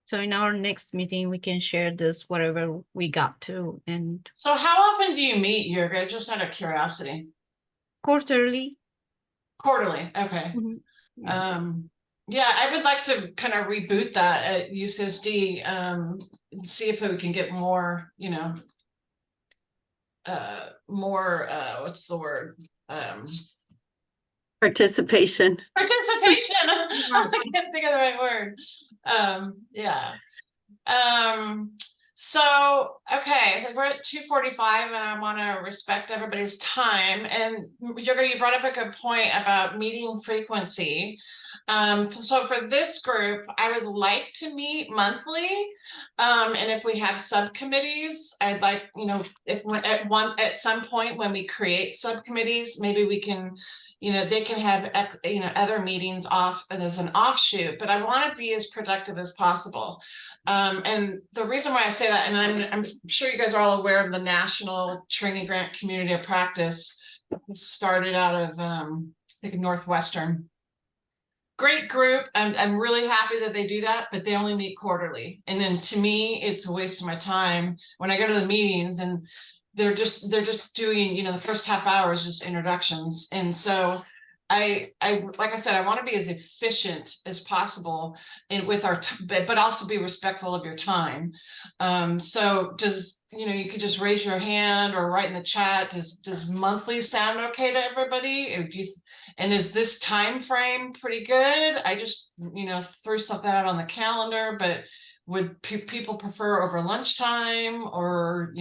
[SPEAKER 9] So in our next meeting, we can share this, whatever we got to, and
[SPEAKER 1] So how often do you meet, Jurga? Just out of curiosity.
[SPEAKER 9] quarterly.
[SPEAKER 1] Quarterly, okay.
[SPEAKER 9] Mhm. Yeah.
[SPEAKER 1] Yeah, I would like to kind of reboot that at UCSD, and see if we can get more, more, what's the word?
[SPEAKER 2] Participation.
[SPEAKER 1] Participation. I can't think of the right word. Yeah. So, okay, we're at 2:45 and I want to respect everybody's time. And you brought up a good point about meeting frequency. So for this group, I would like to meet monthly. And if we have subcommittees, I'd like, if at some point when we create subcommittees, maybe we can, they can have, other meetings off and as an offshoot, but I want to be as productive as possible. And the reason why I say that, and I'm sure you guys are all aware of the National Training Grant Community of Practice, started out of, I think Northwestern. Great group. I'm really happy that they do that, but they only meet quarterly. And then to me, it's a waste of my time when I go to the meetings and they're just doing, the first half hour is just introductions. And so I like I said, I want to be as efficient as possible with our, but also be respectful of your time. So you could just raise your hand or write in the chat. Does monthly sound okay to everybody? Or and is this time frame pretty good? I just, threw something out on the calendar, but would people prefer over lunchtime or,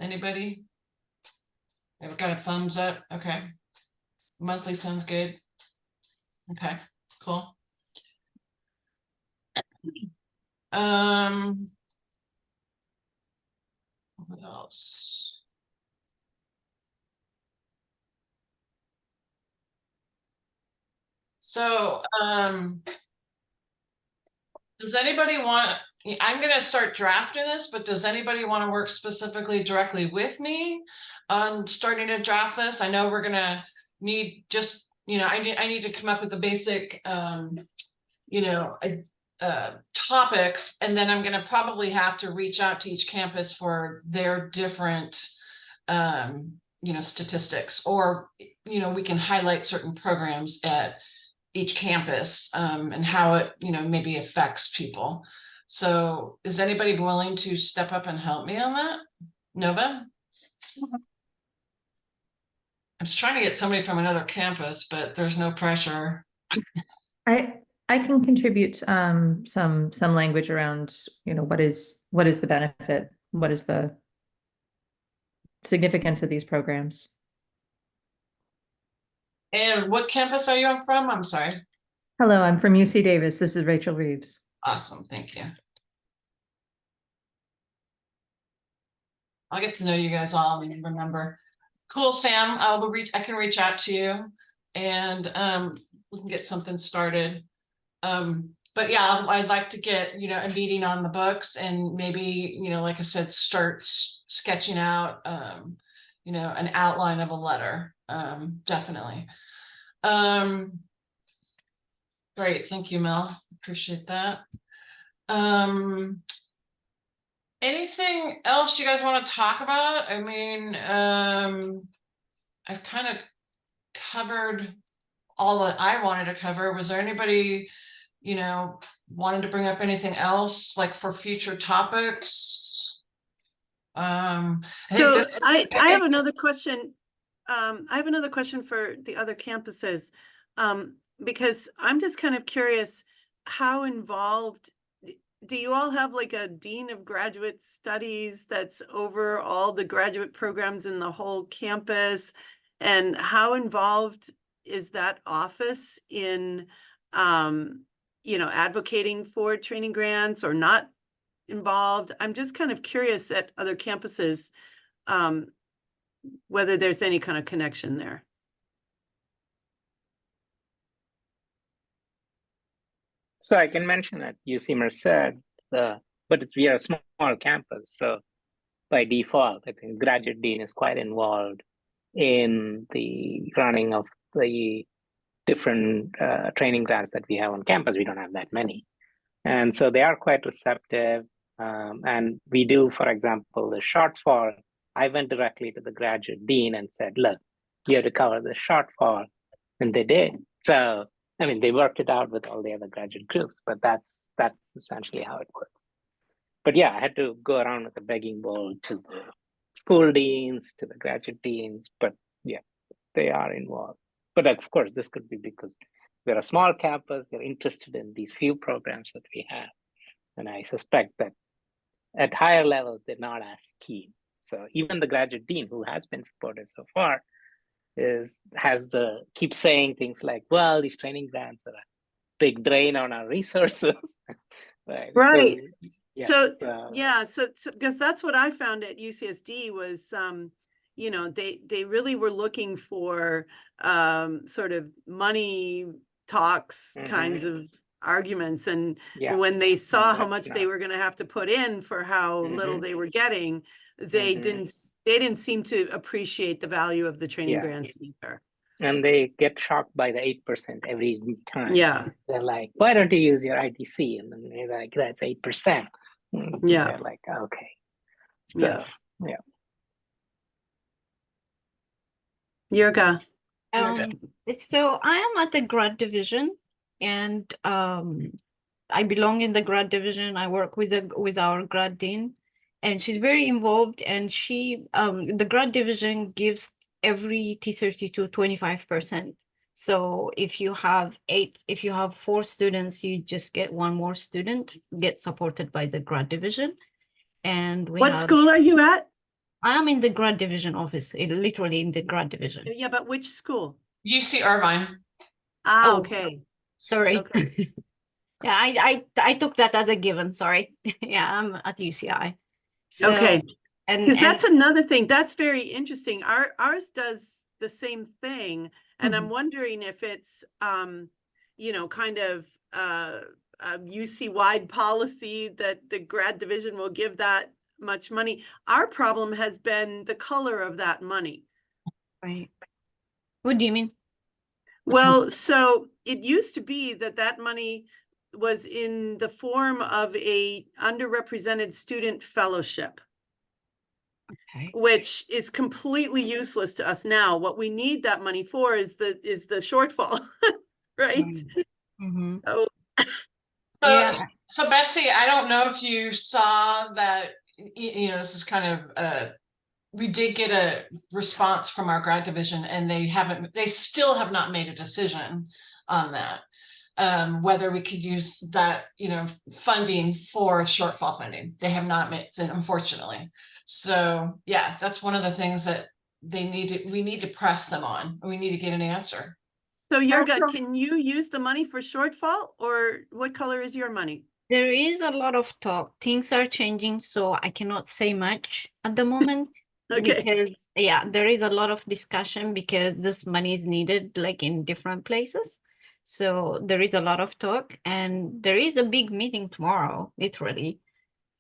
[SPEAKER 1] anybody? I've got a thumbs up. Okay. Monthly sounds good. Okay, cool. What else? So, does anybody want, I'm gonna start drafting this, but does anybody want to work specifically directly with me on starting to draft this? I know we're gonna need just, I need to come up with the basic, topics, and then I'm gonna probably have to reach out to each campus for their different, statistics, or, we can highlight certain programs at each campus, and how it, maybe affects people. So is anybody willing to step up and help me on that? Nova? I was trying to get somebody from another campus, but there's no pressure.
[SPEAKER 10] I can contribute some language around, what is the benefit? What is the significance of these programs?
[SPEAKER 1] And what campus are you from? I'm sorry.
[SPEAKER 10] Hello, I'm from UC Davis. This is Rachel Reeves.
[SPEAKER 1] Awesome, thank you. I'll get to know you guys all and remember. Cool, Sam. I can reach out to you, and we can get something started. But yeah, I'd like to get, a meeting on the books, and maybe, like I said, start sketching out, an outline of a letter. Definitely. Great, thank you, Mel. Appreciate that. Anything else you guys want to talk about? I mean, I've kind of covered all that I wanted to cover. Was there anybody, wanted to bring up anything else, like for future topics? I
[SPEAKER 2] have another question. I have another question for the other campuses, because I'm just kind of curious, how involved do you all have, like a dean of graduate studies that's over all the graduate programs in the whole campus? And how involved is that office in, advocating for training grants, or not involved? I'm just kind of curious at other campuses, whether there's any kind of connection there.
[SPEAKER 11] So I can mention at UC Merced, but we are a small campus, so by default, I think graduate dean is quite involved in the running of the different training grants that we have on campus. We don't have that many. And so they are quite receptive. And we do, for example, the shortfall. I went directly to the graduate dean and said, look, you have to cover the shortfall. And they did. So, I mean, they worked it out with all the other graduate groups, but that's essentially how it works. But yeah, I had to go around with a begging bowl to the school deans, to the graduate deans, but yeah, they are involved. But of course, this could be because we're a small campus, they're interested in these few programs that we have. And I suspect that at higher levels, they're not as keen. So even the graduate dean, who has been supportive so far, keeps saying things like, well, these training grants are a big drain on our resources.
[SPEAKER 2] Right.
[SPEAKER 11] Yeah,
[SPEAKER 2] So because that's what I found at UCSD was, you know, they really were looking for sort of money talks kinds of arguments. And when they saw how much they were going to have to put in for how little they were getting, they didn't seem to appreciate the value of the training grants either.
[SPEAKER 11] And they get shocked by the 8% every time.
[SPEAKER 2] Yeah.
[SPEAKER 11] They're like, why don't you use your ITC? And then they're like, that's 8%.
[SPEAKER 2] Yeah.
[SPEAKER 11] They're like, okay. So, yeah.
[SPEAKER 2] Yurga.
[SPEAKER 9] So I am at the grad division, and I belong in the grad division. I work with our grad dean, and she's very involved. And she the grad division gives every T32 25%. So if you have 4 students, you just get 1 more student, get supported by the grad division. And
[SPEAKER 2] what school are you at?
[SPEAKER 9] I am in the grad division office, literally in the grad division.
[SPEAKER 2] Yeah, but which school?
[SPEAKER 1] UC Irvine.
[SPEAKER 2] Ah, okay.
[SPEAKER 9] Sorry.
[SPEAKER 2] Okay.
[SPEAKER 9] Yeah, I took that as a given. Sorry. Yeah, I'm at UCI. So,
[SPEAKER 2] okay.
[SPEAKER 9] And
[SPEAKER 2] because that's another thing that's very interesting. Ours does the same thing, and I'm wondering if it's you know, kind of a UC wide policy that the grad division will give that much money. Our problem has been the color of that money.
[SPEAKER 9] Right. What do you mean?
[SPEAKER 2] Well, so it used to be that money was in the form of a underrepresented student fellowship.
[SPEAKER 9] Okay.
[SPEAKER 2] Which is completely useless to us now. What we need that money for is the shortfall, right? Oh,
[SPEAKER 1] So Betsy, I don't know if you saw that, you know, this is kind of we did get a response from our grad division, and they still have not made a decision on that. Whether we could use that, you know, funding for shortfall funding. They have not made it, unfortunately. So yeah, that's one of the things that we need to press them on. We need to get an answer.
[SPEAKER 2] So Yurga, can you use the money for shortfall, or what color is your money?
[SPEAKER 9] There is a lot of talk. Things are changing, so I cannot say much at the moment.
[SPEAKER 2] Okay.
[SPEAKER 9] Because there is a lot of discussion because this money is needed like in different places. So there is a lot of talk, and there is a big meeting tomorrow, literally,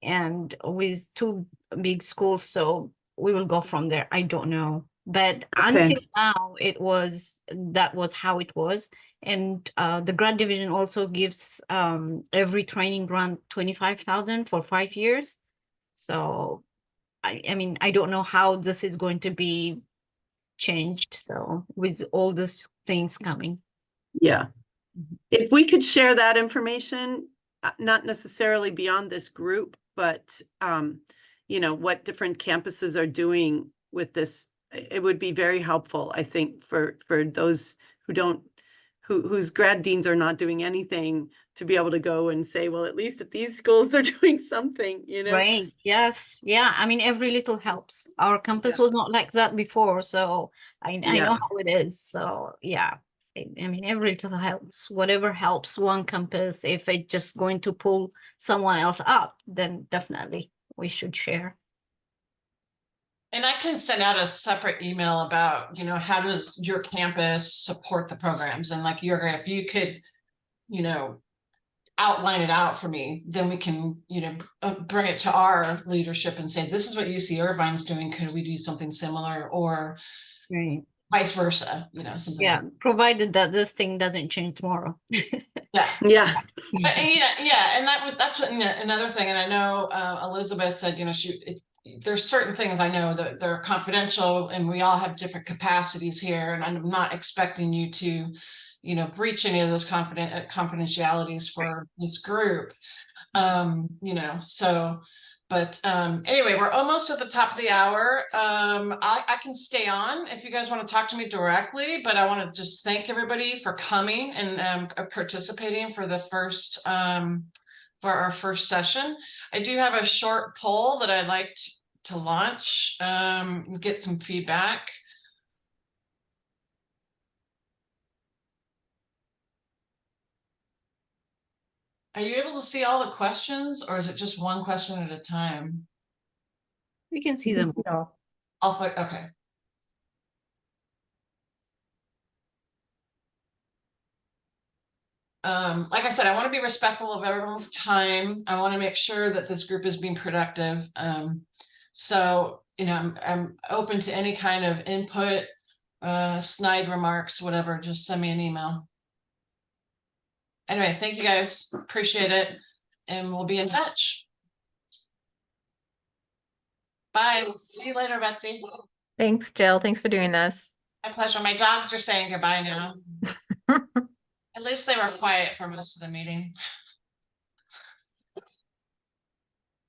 [SPEAKER 9] and with 2 big schools. So we will go from there. I don't know, but until now, that was how it was. And the grad division also gives every training grant 25,000 for 5 years. So I mean, I don't know how this is going to be changed. So with all these things coming.
[SPEAKER 2] Yeah. If we could share that information, not necessarily beyond this group, but, you know, what different campuses are doing with this, it would be very helpful, I think, for those whose grad deans are not doing anything, to be able to go and say, well, at least at these schools, they're doing something, you know?
[SPEAKER 9] Right. Yes. Yeah. I mean, every little helps. Our campus was not like that before. So I know how it is. So yeah. I mean, every little helps. Whatever helps one campus, if it's just going to pull someone else up, then definitely we should share.
[SPEAKER 1] And I can send out a separate email about, you know, how does your campus support the programs? And like, if you could, you know, outline it out for me, then we can, you know, bring it to our leadership and say, this is what UC Irvine's doing. Could we do something similar? Or,
[SPEAKER 9] right.
[SPEAKER 1] vice versa, something.
[SPEAKER 9] Yeah,
[SPEAKER 1] like
[SPEAKER 9] provided that this thing doesn't change tomorrow.
[SPEAKER 1] that.
[SPEAKER 2] Yeah.
[SPEAKER 1] But, and, yeah, and that's what another thing. And I know Elizabeth said, there's certain things I know that they're confidential, and we all have different capacities here, and I'm not expecting you to, breach any of those confidentialities for this group. So. But anyway, we're almost at the top of the hour. I can stay on if you guys want to talk to me directly, but I want to just thank everybody for coming and participating for the first for our first session. I do have a short poll that I'd like to launch, get some feedback. Are you able to see all the questions, or is it just one question at a time?
[SPEAKER 9] We can see them.
[SPEAKER 1] Okay. Like I said, I want to be respectful of everyone's time. I want to make sure that this group is being productive. So, I'm open to any kind of input, snide remarks, whatever. Just send me an email. Anyway, thank you guys. Appreciate it. And we'll be in touch. Bye. See you later, Betsy.
[SPEAKER 7] Thanks, Jill. Thanks for doing this.
[SPEAKER 1] My pleasure. My dogs are saying goodbye now. At least they were quiet for most of the meeting.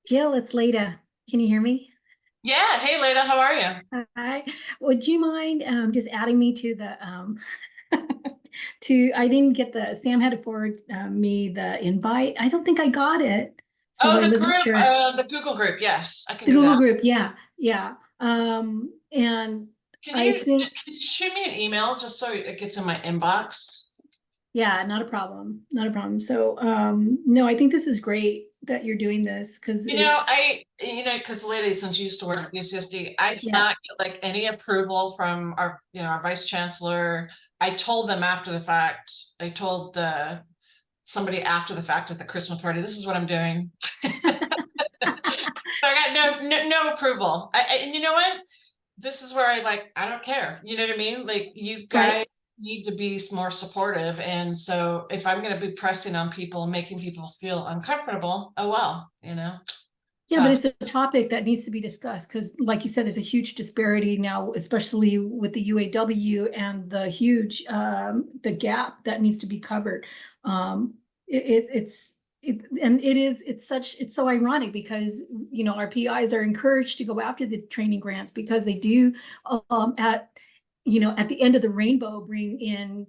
[SPEAKER 12] Jill, it's Leda. Can you hear me?
[SPEAKER 1] Yeah. Hey, Leda, how are you?
[SPEAKER 12] Hi. Would you mind just adding me to the I didn't get Sam had to forward me the invite. I don't think I got it. So I
[SPEAKER 1] the
[SPEAKER 12] wasn't
[SPEAKER 1] group,
[SPEAKER 12] sure.
[SPEAKER 1] the Google group. Yes, I can
[SPEAKER 12] The
[SPEAKER 1] do
[SPEAKER 12] Google
[SPEAKER 1] that.
[SPEAKER 12] group, yeah. And
[SPEAKER 1] Can
[SPEAKER 12] I think,
[SPEAKER 1] you shoot me an email just so it gets in my inbox?
[SPEAKER 12] yeah, not a problem. Not a problem. So no, I think this is great that you're doing this because
[SPEAKER 1] because ladies, since you used to work at UCSD, I did not get like any approval from our vice chancellor. I told them after the fact. I told somebody after the fact at the Christmas party, this is what I'm doing. So I got no approval. And you know what? This is where I don't care. You know what I mean? Like, you guys need to be more supportive. And so if I'm going to be pressing on people and making people feel uncomfortable, oh well,
[SPEAKER 12] Yeah, but it's a topic that needs to be discussed because, like you said, there's a huge disparity now, especially with the UAW and the huge the gap that needs to be covered. It's so ironic because our PIs are encouraged to go after the training grants because they do at the end of the rainbow bring in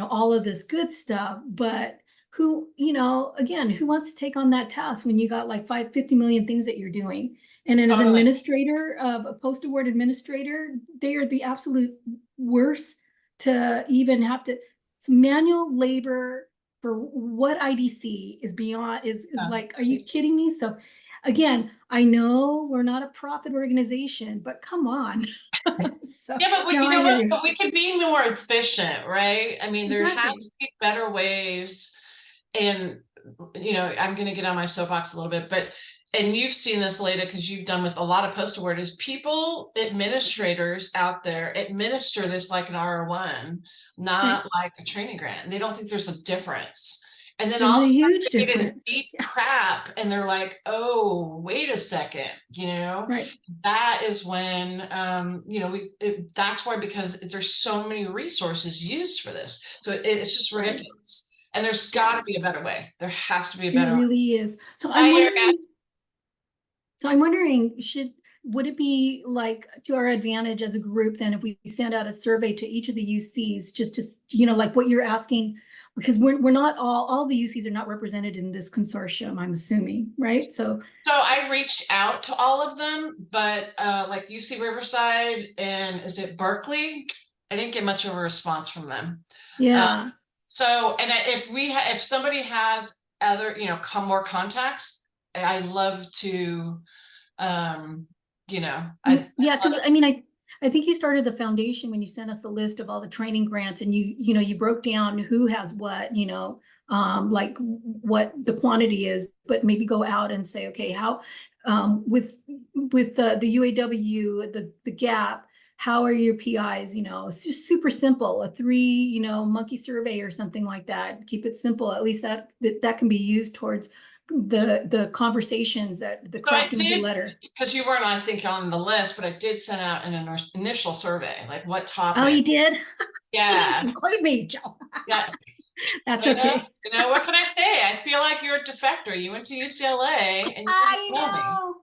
[SPEAKER 12] all of this good stuff, but who wants to take on that task when you got like 50 million things that you're doing? And then as an administrator of a post-award administrator, they are the absolute worst to even have to. It's manual labor for what IDC is beyond is like, are you kidding me? So again, I know we're not a profit organization, but come on. So,
[SPEAKER 1] yeah, but
[SPEAKER 12] no, I hear you.
[SPEAKER 1] But we can be more efficient, right? I mean, there
[SPEAKER 12] Exactly.
[SPEAKER 1] has to be better ways. And I'm going to get on my soapbox a little bit, and you've seen this, Leda, because you've done with a lot of post award, is people, administrators out there administer this like an R1, not like a training grant. And they don't think there's a difference. And then
[SPEAKER 12] There's
[SPEAKER 1] all
[SPEAKER 12] a
[SPEAKER 1] of a sudden
[SPEAKER 12] huge
[SPEAKER 1] they get
[SPEAKER 12] difference.
[SPEAKER 1] deep crap, and they're like, oh, wait a second,
[SPEAKER 12] Right.
[SPEAKER 1] that is when that's why, because there's so many resources used for this, so it's just ridiculous. And there's got to be a better way. There has to be a better way.
[SPEAKER 12] It really is. So I'm wondering, would it be like to our advantage as a group then if we send out a survey to each of the UCs just to, like what you're asking, because we're not all the UCs are not represented in this consortium, I'm assuming, right? So
[SPEAKER 1] I reached out to all of them, but like UC Riverside and is it Berkeley? I didn't get much of a response from them.
[SPEAKER 12] Yeah.
[SPEAKER 1] So, and if somebody has other, more contacts, I'd love to,
[SPEAKER 12] Yeah, because I think you started the foundation when you sent us a list of all the training grants and you broke down who has what, like what the quantity is, but maybe go out and say, okay, how with the UAW, the gap, how are your PIs, it's just super simple, a 3, monkey survey or something like that. Keep it simple. At least that can be used towards the conversations, that the
[SPEAKER 1] So I
[SPEAKER 12] crafting of the
[SPEAKER 1] did,
[SPEAKER 12] letter.
[SPEAKER 1] because you weren't, I think, on the list, but I did send out an initial survey, like what topic.
[SPEAKER 12] Oh, you did?
[SPEAKER 1] Yeah.
[SPEAKER 12] Include me, Joe.
[SPEAKER 1] Yeah.
[SPEAKER 12] That's
[SPEAKER 1] You know,
[SPEAKER 12] okay.
[SPEAKER 1] what can I say? I feel like you're a defector. You went to UCLA and you
[SPEAKER 12] I
[SPEAKER 1] didn't tell me.
[SPEAKER 12] know.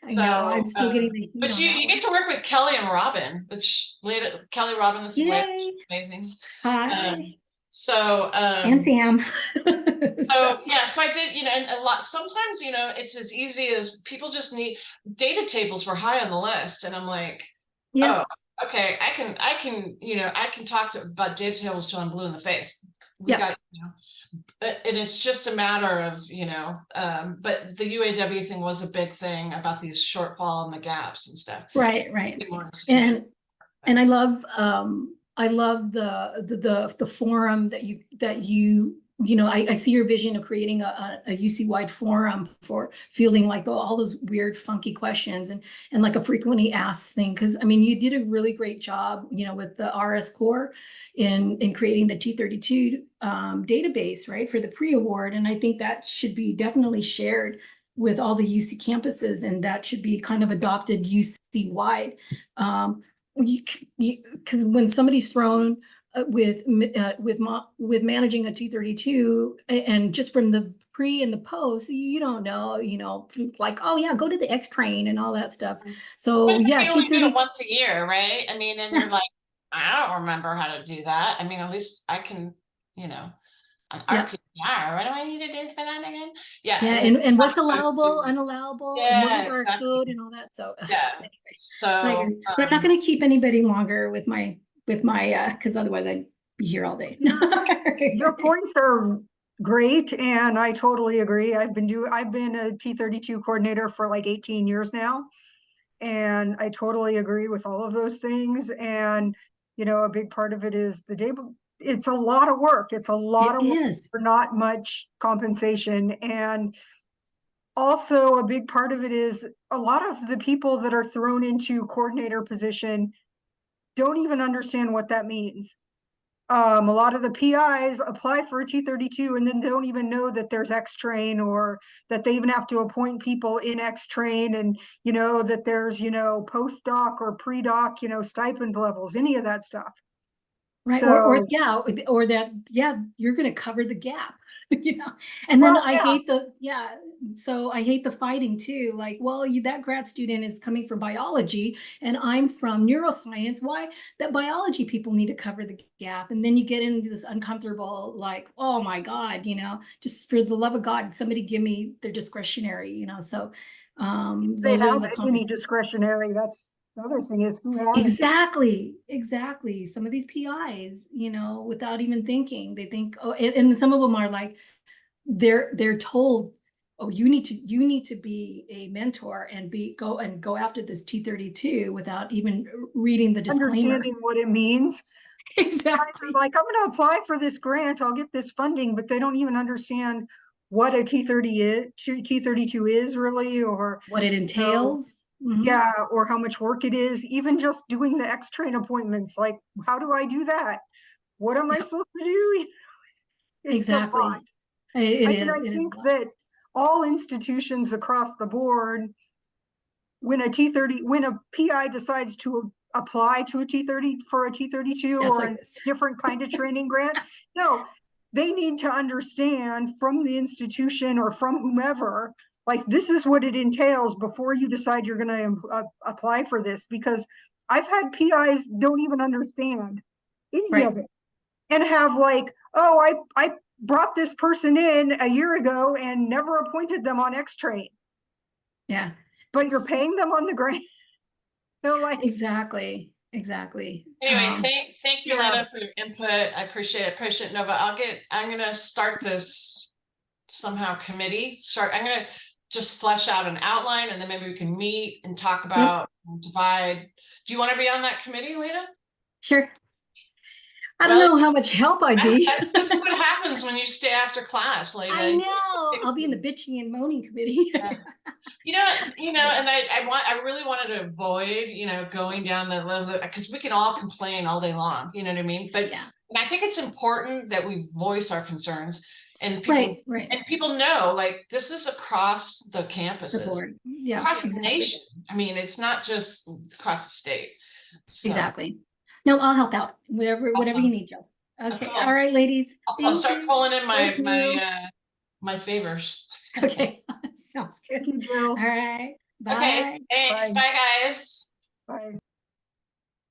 [SPEAKER 12] I
[SPEAKER 1] So,
[SPEAKER 12] know. I'm still getting the heat
[SPEAKER 1] but
[SPEAKER 12] on
[SPEAKER 1] you
[SPEAKER 12] that
[SPEAKER 1] get
[SPEAKER 12] one.
[SPEAKER 1] to work with Kelly and Robin, which later Kelly Robin, this is later,
[SPEAKER 12] Yay.
[SPEAKER 1] amazing.
[SPEAKER 12] Hi.
[SPEAKER 1] So
[SPEAKER 12] And Sam.
[SPEAKER 1] so yeah, so I did, and a lot, sometimes, it's as easy as people just need data tables were high on the list. And I'm like,
[SPEAKER 12] Yeah.
[SPEAKER 1] oh, okay, I can, I can talk about data tables till I'm blue in the face. We
[SPEAKER 12] Yeah.
[SPEAKER 1] got, and it's just a matter of, but the UAW thing was a big thing about these shortfall and the gaps and stuff.
[SPEAKER 12] Right. And I love the forum that I see your vision of creating a UC wide forum for fielding like all those weird funky questions and like a frequently asked thing. Cause I mean, you did a really great job, with the RS core in creating the T32 database, right, for the pre-award. And I think that should be definitely shared with all the UC campuses, and that should be kind of adopted UC wide. Because when somebody's thrown with managing a T32 and just from the pre and the post, you don't know, like, oh yeah, go to the X train and all that stuff. So
[SPEAKER 1] But
[SPEAKER 12] yeah,
[SPEAKER 1] you only do
[SPEAKER 12] T30
[SPEAKER 1] it once a year, right? I mean, and you're like, I don't remember how to do that. I mean, at least I can, an RPR. What do I need to do for that again? Yeah.
[SPEAKER 12] Yeah, and what's allowable, unallowable, and what is
[SPEAKER 1] Yeah,
[SPEAKER 12] our
[SPEAKER 1] exactly.
[SPEAKER 12] code and all that. So
[SPEAKER 1] Yeah.
[SPEAKER 12] anyway,
[SPEAKER 1] So,
[SPEAKER 12] but I'm not going to keep anybody longer with my because otherwise I'd be here all day.
[SPEAKER 8] Your points are great, and I totally agree. I've been a T32 coordinator for like 18 years now, and I totally agree with all of those things. And a big part of it is the day. It's a lot of work. It's a lot of work for not much compensation. And also a big part of it is a lot of the people that are thrown into coordinator position don't even understand what that means. A lot of the PIs apply for a T32 and then they don't even know that there's X train, or that they even have to appoint people in X train, and that there's postdoc or pre-doc stipend levels, any of that stuff.
[SPEAKER 12] Right.
[SPEAKER 8] So,
[SPEAKER 12] or that, you're going to cover the gap, and then I hate the fighting too. Like, well, that grad student is coming from biology and I'm from neuroscience. Why? That biology people need to cover the gap. And then you get into this uncomfortable, like, oh my God, just for the love of God, somebody give me their discretionary, so
[SPEAKER 8] they have any discretionary. That's the other thing, is who has
[SPEAKER 12] Exactly. Some of these PIs, without even thinking, they think, oh, and some of them are like, they're told, oh, you need to be a mentor and go after this T32 without even reading the disclaimer.
[SPEAKER 8] Understanding what it means.
[SPEAKER 12] Exactly.
[SPEAKER 8] Like, I'm going to apply for this grant, I'll get this funding, but they don't even understand what a T32 is really, or
[SPEAKER 12] what it entails.
[SPEAKER 8] Yeah, or how much work it is, even just doing the X train appointments. Like, how do I do that? What am I supposed to do? It's
[SPEAKER 12] exactly.
[SPEAKER 8] a lot. I think that all institutions across the board, when a PI decides to apply to a T30 for a T32 or a different kind of training grant, no, they need to understand from the institution or from whomever, like, this is what it entails before you decide you're going to apply for this. Because I've had PIs don't even understand any of it, and have like, oh, I brought this person in a year ago and never appointed them on X train.
[SPEAKER 12] Yeah.
[SPEAKER 1] But
[SPEAKER 8] you're paying them on the grant.
[SPEAKER 12] So like exactly.
[SPEAKER 1] Anyway, thank you, Lena, for your input. I appreciate it. Nova, I'm gonna start this somehow committee. I'm gonna just flesh out an outline, and then maybe we can meet and talk about divide. Do you want to be on that committee, Lena?
[SPEAKER 12] Sure. I don't
[SPEAKER 1] Well,
[SPEAKER 12] know how much help I'd be.
[SPEAKER 1] This is what happens when you stay after class, like.
[SPEAKER 12] I know, I'll be in the bitching and moaning committee.
[SPEAKER 1] You know, and I really wanted to avoid, going down the level, because we can all complain all day long, you know what I mean? But
[SPEAKER 12] Yeah.
[SPEAKER 1] and I think it's important that we voice our concerns and people
[SPEAKER 12] Right.
[SPEAKER 1] and people know, like, this is across the
[SPEAKER 12] The
[SPEAKER 1] campuses,
[SPEAKER 12] board. Yeah,
[SPEAKER 1] across the
[SPEAKER 12] exactly.
[SPEAKER 1] nation. I mean, it's not just across the state. So,
[SPEAKER 12] Exactly. No, I'll help out, whatever you
[SPEAKER 1] Awesome.
[SPEAKER 12] need, Joe. Okay,
[SPEAKER 1] Cool.
[SPEAKER 12] all right, ladies.
[SPEAKER 1] I'll
[SPEAKER 12] Thank
[SPEAKER 1] start
[SPEAKER 12] you.
[SPEAKER 1] pulling in
[SPEAKER 12] Thank you.
[SPEAKER 1] my favors.
[SPEAKER 12] Okay, sounds good.
[SPEAKER 8] Thank you, Jill.
[SPEAKER 12] All right,
[SPEAKER 1] Okay,
[SPEAKER 12] bye.
[SPEAKER 1] thanks.
[SPEAKER 8] Bye.
[SPEAKER 1] Bye, guys.
[SPEAKER 8] Bye.